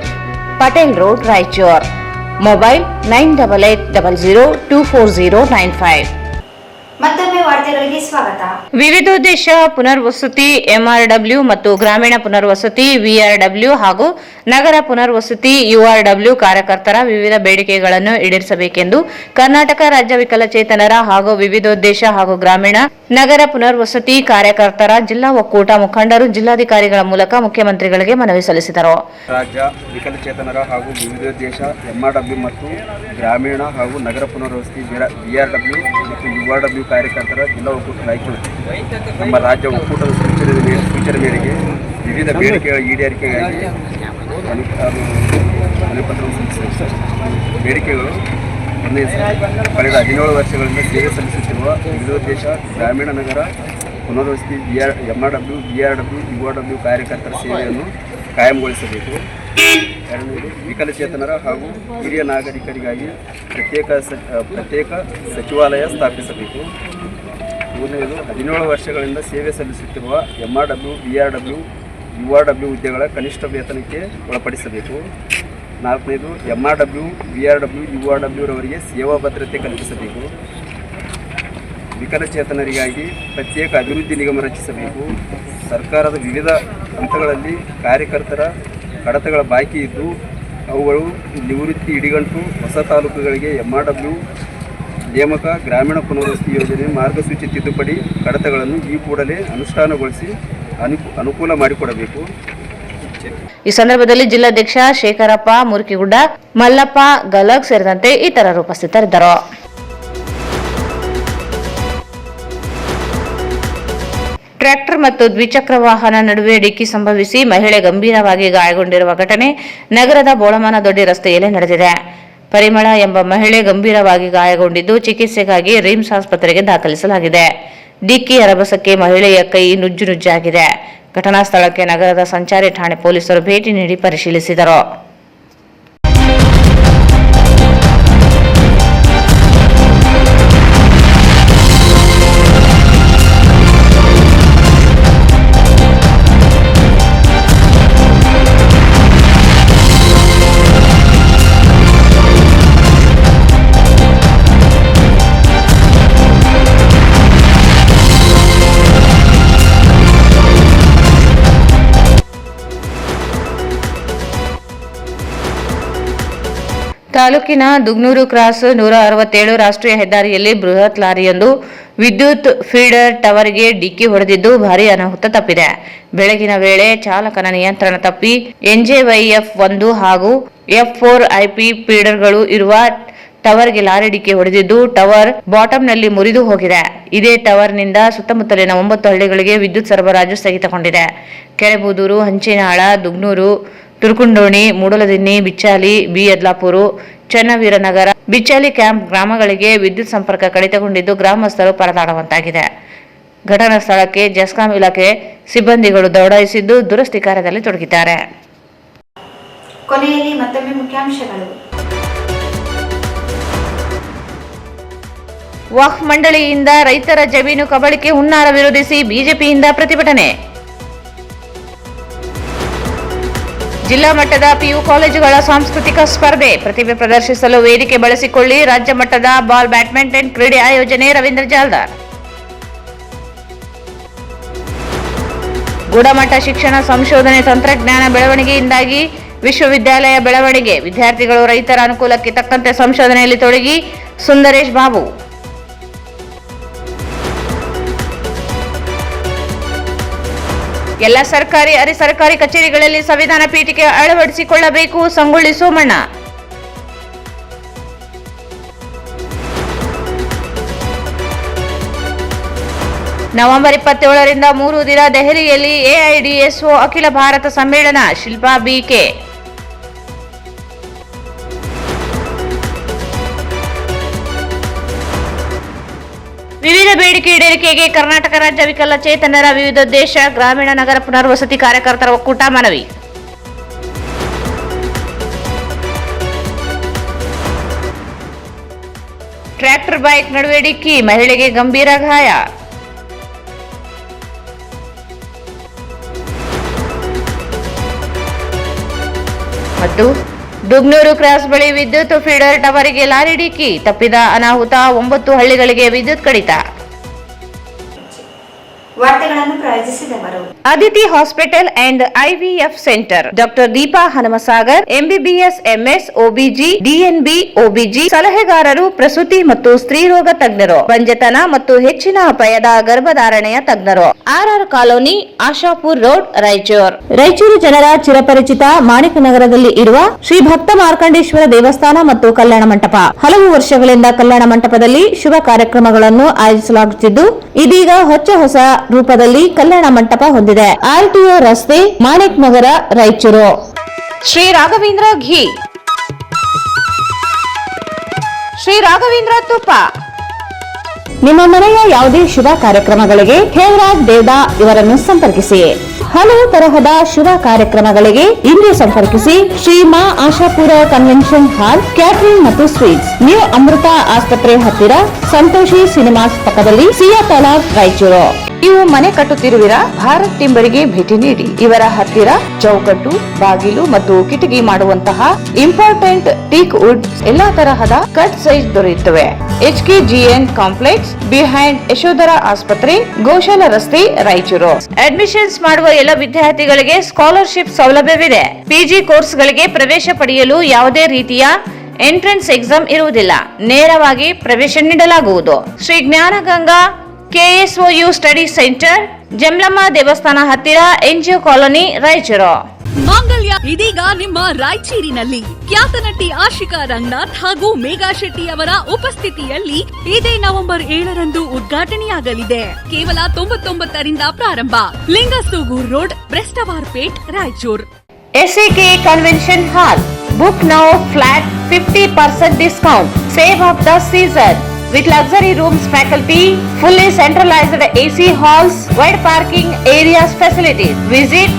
Patel Road, Raichur. Mobile 9880024095. ಮತ್ತೊಮ್ಮೆ ವಾರ್ತೆಗಳಿಗೆ ಸ್ವಾಗತ. ವಿವಿಧೋದ್ದೇಶ ಪುನರ್ವಸತಿ MRW ಮತ್ತು ಗ್ರಾಮೀಣ ಪುನರ್ವಸತಿ VRW ಹಾಗೂ ನಗರ ಪುನರ್ವಸತಿ URW ಕಾರ್ಯಕರ್ತರ ವಿವಿಧ ಬೇಡಿಕೆಗಳನ್ನು ಈಡೇರಿಸಬೇಕೆಂದು ಕರ್ನಾಟಕ ರಾಜ್ಯ ವಿಕಲಚೇತನರ ಹಾಗೂ ವಿವಿಧೋದ್ದೇಶ ಹಾಗೂ ಗ್ರಾಮೀಣ ನಗರ ಪುನರ್ವಸತಿ ಕಾರ್ಯಕರ್ತರ ಜಿಲ್ಲಾ ಒಕ್ಕೂಟ ಮುಖಂಡರು ಜಿಲ್ಲಾಧಿಕಾರಿಗಳ ಮೂಲಕ ಮುಖ್ಯಮಂತ್ರಿಗಳಿಗೆ ಮನವಿ ಸಲ್ಲಿಸಿದರು. ರಾಜ್ಯ ವಿಕಲಚೇತನರ ಹಾಗೂ ವಿವಿಧೋದ್ದೇಶ MRW ಮತ್ತು ಗ್ರಾಮೀಣ ಹಾಗೂ ನಗರ ಪುನರ್ವಸತಿ VRW ಮತ್ತು URW ಕಾರ್ಯಕರ್ತರ ಜಿಲ್ಲಾ ಒಕ್ಕೂಟ ರಾಯಚೂರು ನಮ್ಮ ರಾಜ್ಯ ಒಕ್ಕೂಟದ ಸೂಚನೆ ಮೇರೆಗೆ ವಿವಿಧ ಬೇಡಿಕೆಗಳ ಈಡೇರಿಕೆಗಾಗಿ ಬೇಡಿಕೆಗಳು ಕಳೆದ 17 ವರ್ಷಗಳಿಂದ ಸೇವೆ ಸಲ್ಲಿಸುತ್ತಿರುವ ವಿವಿಧೋದ್ದೇಶ ಗ್ರಾಮೀಣ ನಗರ ಪುನರ್ವಸತಿ MRW VRW URW ಕಾರ್ಯಕರ್ತರ ಸೇವೆಯನ್ನು ಕಾಯಂಗೊಳಿಸಬೇಕು. ಎರಡನೇದು ವಿಕಲಚೇತನರ ಹಾಗೂ ಹಿರಿಯ ನಾಗರಿಕರಿಗಾಗಿ ಪ್ರತ್ಯೇಕ ಸಚಿವಾಲಯ ಸ್ಥಾಪಿಸಬೇಕು. ಮೂರನೇದು 17 ವರ್ಷಗಳಿಂದ ಸೇವೆ ಸಲ್ಲಿಸುತ್ತಿರುವ MRW VRW URW ಹುದ್ದೆಗಳ ಕನಿಷ್ಠ ವೇತನಕ್ಕೆ ಒಳಪಡಿಸಬೇಕು. ನಾಲ್ಕನೇದು MRW VRW URW ರವರಿಗೆ ಸೇವಾ ಭದ್ರತೆ ಕಲ್ಪಿಸಬೇಕು. ವಿಕಲಚೇತನರಿಗಾಗಿ ಪ್ರತ್ಯೇಕ ಅಭಿವೃದ್ಧಿ ನಿಗಮ ರಚಿಸಬೇಕು. ಸರ್ಕಾರದ ವಿವಿಧ ಹಂತಗಳಲ್ಲಿ ಕಾರ್ಯಕರ್ತರ ಕಡತಗಳ ಬಾಕಿ ಇದ್ದು ಅವುಗಳು ನಿವೃತ್ತಿ ಇಡಿಗಂಟು ಹೊಸ ತಾಲೂಕುಗಳಿಗೆ MRW ನೇಮಕ ಗ್ರಾಮೀಣ ಪುನರ್ವಸತಿ ಯೋಜನೆ ಮಾರ್ಗಸೂಚಿ ತಿದ್ದುಪಡಿ ಕಡತಗಳನ್ನು ಈ ಕೂಡಲೇ ಅನುಷ್ಠಾನಗೊಳಿಸಿ ಅನುಕೂಲ ಮಾಡಿಕೊಡಬೇಕು. ಈ ಸಂದರ್ಭದಲ್ಲಿ ಜಿಲ್ಲಾಧ್ಯಕ್ಷ ಶೇಖರಪ್ಪ ಮುರುಕಿಗುಡ್ಡ, ಮಲ್ಲಪ್ಪ ಗಲಗ್ ಸೇರಿದಂತೆ ಇತರರು ಉಪಸ್ಥಿತರಿದ್ದರು. ಟ್ರ್ಯಾಕ್ಟರ್ ಮತ್ತು ದ್ವಿಚಕ್ರ ವಾಹನ ನಡುವೆ ಡಿಕ್ಕಿ ಸಂಭವಿಸಿ ಮಹಿಳೆ ಗಂಭೀರವಾಗಿ ಗಾಯಗೊಂಡಿರುವ ಘಟನೆ ನಗರದ ಬೋಳಮಾನದೊಡ್ಡಿ ರಸ್ತೆಯಲ್ಲಿ ನಡೆದಿದೆ. ಪರಿಮಳ ಎಂಬ ಮಹಿಳೆ ಗಂಭೀರವಾಗಿ ಗಾಯಗೊಂಡಿದ್ದು ಚಿಕಿತ್ಸೆಗಾಗಿ ರಿಮ್ಸ್ ಆಸ್ಪತ್ರೆಗೆ ದಾಖಲಿಸಲಾಗಿದೆ. ಡಿಕ್ಕಿ ರಭಸಕ್ಕೆ ಮಹಿಳೆಯ ಕೈ ನುಜ್ಜಾಗಿದೆ. ಘಟನಾ ಸ್ಥಳಕ್ಕೆ ನಗರದ ಸಂಚಾರಿ ಠಾಣೆ ಪೊಲೀಸರು ಭೇಟಿ ನೀಡಿ ಪರಿಶೀಲಿಸಿದರು. ತಾಲೂಕಿನ ದುಗ್ನೂರು ಕ್ರಾಸ್ 167 ರಾಷ್ಟ್ರೀಯ ಹೆದ್ದಾರಿಯಲ್ಲಿ ಬೃಹತ್ ಲಾರಿಯೊಂದು ವಿದ್ಯುತ್ ಫೀಡರ್ ಟವರ್ಗೆ ಡಿಕ್ಕಿ ಹೊಡೆದಿದ್ದು ಭಾರೀ ಅನಾಹುತ ತಪ್ಪಿದೆ. ಬೆಳಗಿನ ವೇಳೆ ಚಾಲಕನ ನಿಯಂತ್ರಣ ತಪ್ಪಿ NJYF1 ಹಾಗೂ F4 IP ಫೀಡರ್ಗಳು ಇರುವ ಟವರ್ಗೆ ಲಾರಿ ಡಿಕ್ಕಿ ಹೊಡೆದಿದ್ದು ಟವರ್ ಬಾಟಂನಲ್ಲಿ ಮುರಿದು ಹೋಗಿದೆ. ಇದೇ ಟವರ್ನಿಂದ ಸುತ್ತಮುತ್ತಲಿನ 9 ಹಳ್ಳಿಗಳಿಗೆ ವಿದ್ಯುತ್ ಸರಬರಾಜು ಸ್ಥಗಿತಗೊಂಡಿದೆ. ಕೆರೆಬೂದೂರು, ಹಂಚಿನಾಳ, ದುಗ್ನೂರು, ತುರ್ಕುಂಡೋಣಿ, ಮೂಡಲದಿನ್ನಿ, ಬಿಚ್ಚಾಲಿ, ಯದ್ಲಾಪುರ, ಚನ್ನವೀರನಗರ, ಬಿಚ್ಚಾಲಿ ಕ್ಯಾಂಪ್ ಗ್ರಾಮಗಳಿಗೆ ವಿದ್ಯುತ್ ಸಂಪರ್ಕ ಕಡಿತಗೊಂಡಿದ್ದು ಗ್ರಾಮಸ್ಥರು ಪರದಾಡುವಂತಾಗಿದೆ. ಘಟನಾ ಸ್ಥಳಕ್ಕೆ ಜೆಸ್ಕಾಂ ಇಲಾಖೆ ಸಿಬ್ಬಂದಿಗಳು ದೌಡಾಯಿಸಿದ್ದು ದುರಸ್ತಿ ಕಾರ್ಯದಲ್ಲಿ ತೊಡಗಿದ್ದಾರೆ. ಕೊನೆಯಲ್ಲಿ ಮತ್ತೊಮ್ಮೆ ಮುಖ್ಯಾಂಶಗಳು. ವಕ್ಫ್ ಮಂಡಳಿಯಿಂದ ರೈತರ ಜಮೀನು ಕಬಳಿಕೆ ಹುನ್ನಾರ ವಿರೋಧಿಸಿ ಬಿಜೆಪಿಯಿಂದ ಪ್ರತಿಭಟನೆ. ಜಿಲ್ಲಾ ಮಟ್ಟದ PU ಕಾಲೇಜುಗಳ ಸಾಂಸ್ಕೃತಿಕ ಸ್ಪರ್ಧೆ ಪ್ರತಿಭೆ ಪ್ರದರ್ಶಿಸಲು ವೇದಿಕೆ ಬಳಸಿಕೊಳ್ಳಿ. ರಾಜ್ಯ ಮಟ್ಟದ ಬಾಲ್ ಬ್ಯಾಡ್ಮಿಂಟನ್ ಕ್ರೀಡೆ ಆಯೋಜನೆ. ರವೀಂದ್ರ ಜಾಲ್ದಾರ್. ಗುಣಮಟ್ಟ ಶಿಕ್ಷಣ, ಸಂಶೋಧನೆ, ತಂತ್ರಜ್ಞಾನ ಬೆಳವಣಿಗೆಯಿಂದಾಗಿ ವಿಶ್ವವಿದ್ಯಾಲಯ ಬೆಳವಣಿಗೆ. ವಿದ್ಯಾರ್ಥಿಗಳು ರೈತರ ಅನುಕೂಲಕ್ಕೆ ತಕ್ಕಂತೆ ಸಂಶೋಧನೆಯಲ್ಲಿ ತೊಡಗಿ. ಸುಂದರೇಶ್ ಬಾಬು. ಎಲ್ಲ ಸರ್ಕಾರಿ ಅರೆ ಸರ್ಕಾರಿ ಕಚೇರಿಗಳಲ್ಲಿ ಸಂವಿಧಾನ ಪೀಠಿಕೆ ಅಳವಡಿಸಿಕೊಳ್ಳಬೇಕು. ಸಂಗೊಳ್ಳಿ ಸೋಮಣ್ಣ. ನವೆಂಬರ್ 27ರಿಂದ 3 ದಿನ ದೆಹಲಿಯಲ್ಲಿ AIDSO ಅಖಿಲ ಭಾರತ ಸಮ್ಮೇಳನ. ಶಿಲ್ಪಾ BK. ವಿವಿಧ ಬೇಡಿಕೆ ಈಡೇರಿಕೆಗೆ ಕರ್ನಾಟಕ ರಾಜ್ಯ ವಿಕಲಚೇತನರ ವಿವಿಧೋದ್ದೇಶ ಗ್ರಾಮೀಣ ನಗರ ಪುನರ್ವಸತಿ ಕಾರ್ಯಕರ್ತರ ಒಕ್ಕೂಟ ಮನವಿ. ಟ್ರ್ಯಾಕ್ಟರ್ ಬೈಕ್ ನಡುವೆ ಡಿಕ್ಕಿ, ಮಹಿಳೆಗೆ ಗಂಭೀರ ಗಾಯ. ಮತ್ತು ದುಗ್ನೂರು ಕ್ರಾಸ್ ಬಳಿ ವಿದ್ಯುತ್ ಫೀಡರ್ ಟವರಿಗೆ ಲಾರಿ ಡಿಕ್ಕಿ ತಪ್ಪಿದ ಅನಾಹುತ 9 ಹಳ್ಳಿಗಳಿಗೆ ವಿದ್ಯುತ್ ಕಡಿತ. ವಾರ್ತೆಗಳನ್ನು ಪ್ರಾಯೋಜಿಸಿದವರು Aditi hospital and IVF centre, doctor Deepa Hanumasagar, MBBS MS OBG DNB OBG ಸಲಹೆಗಾರರು, ಪ್ರಸೂತಿ ಮತ್ತು ಸ್ತ್ರೀರೋಗ ತಜ್ಞರು, ಬಂಜತನ ಮತ್ತು ಹೆಚ್ಚಿನ ಅಪಾಯದ ಗರ್ಭಧಾರಣೆಯ ತಜ್ಞರು. RR colony, Ashapur road, Raichur ಜನರ ಚಿರಪರಿಚಿತ ಮಾಣಿಕನಗರದಲ್ಲಿ ಇರುವ ಶ್ರೀ ಭಕ್ತ ಮಾರ್ಕಂಡೇಶ್ವರ ದೇವಸ್ಥಾನ ಮತ್ತು ಕಲ್ಯಾಣ ಮಂಟಪ. ಹಲವು ವರ್ಷಗಳಿಂದ ಕಲ್ಯಾಣ ಮಂಟಪದಲ್ಲಿ ಶುಭ ಕಾರ್ಯಕ್ರಮಗಳನ್ನು ಆಯೋಜಿಸಲಾಗುತ್ತಿದ್ದು, ಇದೀಗ ಹೊಸ ರೂಪದಲ್ಲಿ ಕಲ್ಯಾಣ ಮಂಟಪ ಹೊಂದಿದೆ. RTO ರಸ್ತೆ, ಮಾಣಿಕ್ ನಗರ, ರಾಯಚೂರು. ಶ್ರೀ ರಾಘವೇಂದ್ರ ಘೀ, ಶ್ರೀ ರಾಘವೇಂದ್ರ ತುಪ್ಪ. ನಿಮ್ಮ ಮನೆಯ ಯಾವುದೇ ಶುಭ ಕಾರ್ಯಕ್ರಮಗಳಿಗೆ ಹೇಮರಾಜ್ ದೇವದಾ ಇವರನ್ನು ಸಂಪರ್ಕಿಸಿ. ಹಲವು ತರಹದ ಶುಭ ಕಾರ್ಯಕ್ರಮಗಳಿಗೆ ಇಂದು ಸಂಪರ್ಕಿಸಿ. Shri Ma Ashapura convention hall, catering ಮತ್ತು ಸ್ವೀಟ್ಸ್, ನ್ಯೂ ಅಮೃತ ಆಸ್ಪತ್ರೆ ಹತ್ತಿರ, ಸಂತೋಷಿ ಸಿನಿಮಾಸ್ ಪಕ್ಕದಲ್ಲಿ, ಸಿಯಾ ತಲಾಬ್, ರಾಯಚೂರು. ನೀವು ಮನೆ ಕಟ್ಟುತ್ತಿರುವಿರಾ? ಭಾರತ್ ಟಿಂಬರಿಗೆ ಭೇಟಿ ನೀಡಿ. ಇವರ ಹತ್ತಿರ ಚೌಕಟ್ಟು, ಬಾಗಿಲು ಮತ್ತು ಕಿಟಕಿ ಮಾಡುವಂತಹ ಇಂಪಾರ್ಟೆಂಟ್ ಟೀಕ್ ವುಡ್ ಎಲ್ಲಾ ತರಹದ ಕಟ್ ಸೈಜ್ ದೊರೆಯುತ್ತವೆ. HKGN ಕಾಂಪ್ಲೆಕ್ಸ್ ಬಿಹೈಂಡ್ ಯಶೋಧರ ಆಸ್ಪತ್ರೆ, ಗೋಶಾಲ ರಸ್ತೆ, ರಾಯಚೂರು. ಅಡ್ಮಿಷನ್ಸ್ ಮಾಡುವ ಎಲ್ಲ ವಿದ್ಯಾರ್ಥಿಗಳಿಗೆ ಸ್ಕಾಲರ್ಶಿಪ್ ಸೌಲಭ್ಯವಿದೆ. PG ಕೋರ್ಸ್ಗಳಿಗೆ ಪ್ರವೇಶ ಪಡೆಯಲು ಯಾವುದೇ ರೀತಿಯ ಎಂಟ್ರೆನ್ಸ್ ಎಕ್ಸಾಮ್ ಇರುವುದಿಲ್ಲ. ನೇರವಾಗಿ ಪ್ರವೇಶ ನೀಡಲಾಗುವುದು. Shri Jnanaganga KSOU study centre, Jamalamma ದೇವಸ್ಥಾನ ಹತ್ತಿರ, NGO ಕಾಲೋನಿ, ರಾಯಚೂರು. ಮಾಂಗಲ್ಯ ಇದೀಗ ನಿಮ್ಮ ರಾಯಚೂರಿನಲ್ಲಿ ಖ್ಯಾತ ನಟಿ ಆಶಿಕಾ ರಂಗನಾಥ್ ಹಾಗೂ ಮೇಘಾ ಶೆಟ್ಟಿ ಅವರ ಉಪಸ್ಥಿತಿಯಲ್ಲಿ ಇದೇ ನವೆಂಬರ್ 7ರಂದು ಉದ್ಘಾಟನೆಯಾಗಲಿದೆ. ಕೇವಲ 99ರಿಂದ ಪ್ರಾರಂಭ. Lingasugur road, Brestwarpet, Raichur. SAK convention hall. Book now flat 50% discount. Save of the season with luxury rooms, faculty, fully centralized AC halls, wide parking areas, facilities. Visit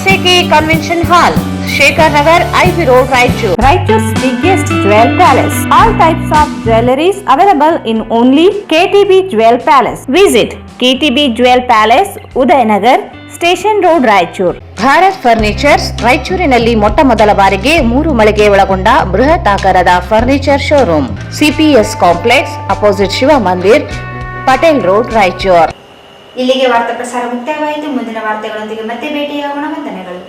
SAK Convention Hall, Shekhar Nagar, IV Road, Raichur. Raichur's biggest jewel palace. All types of jewelries available in only KTB Jewel Palace. Visit KTB Jewel Palace, Udayanagar, station road, Raichur. Bharat furnitures ರಾಯಚೂರಿನಲ್ಲಿ ಮೊಟ್ಟ ಮೊದಲ ಬಾರಿಗೆ 3 ಮಳಿಗೆ ಒಳಗೊಂಡ ಬೃಹತ್ ಆಕಾರದ furniture showroom. CPS complex, opposite Shiva Mandir, Patel road, Raichur. ಇಲ್ಲಿಗೆ ವಾರ್ತಾ ಪ್ರಸಾರ ಮುಕ್ತಾಯವಾಯಿತು. ಮುಂದಿನ ವಾರ್ತೆಗಳೊಂದಿಗೆ ಮತ್ತೆ ಭೇಟಿಯಾಗೋಣ. ವಂದನೆಗಳು.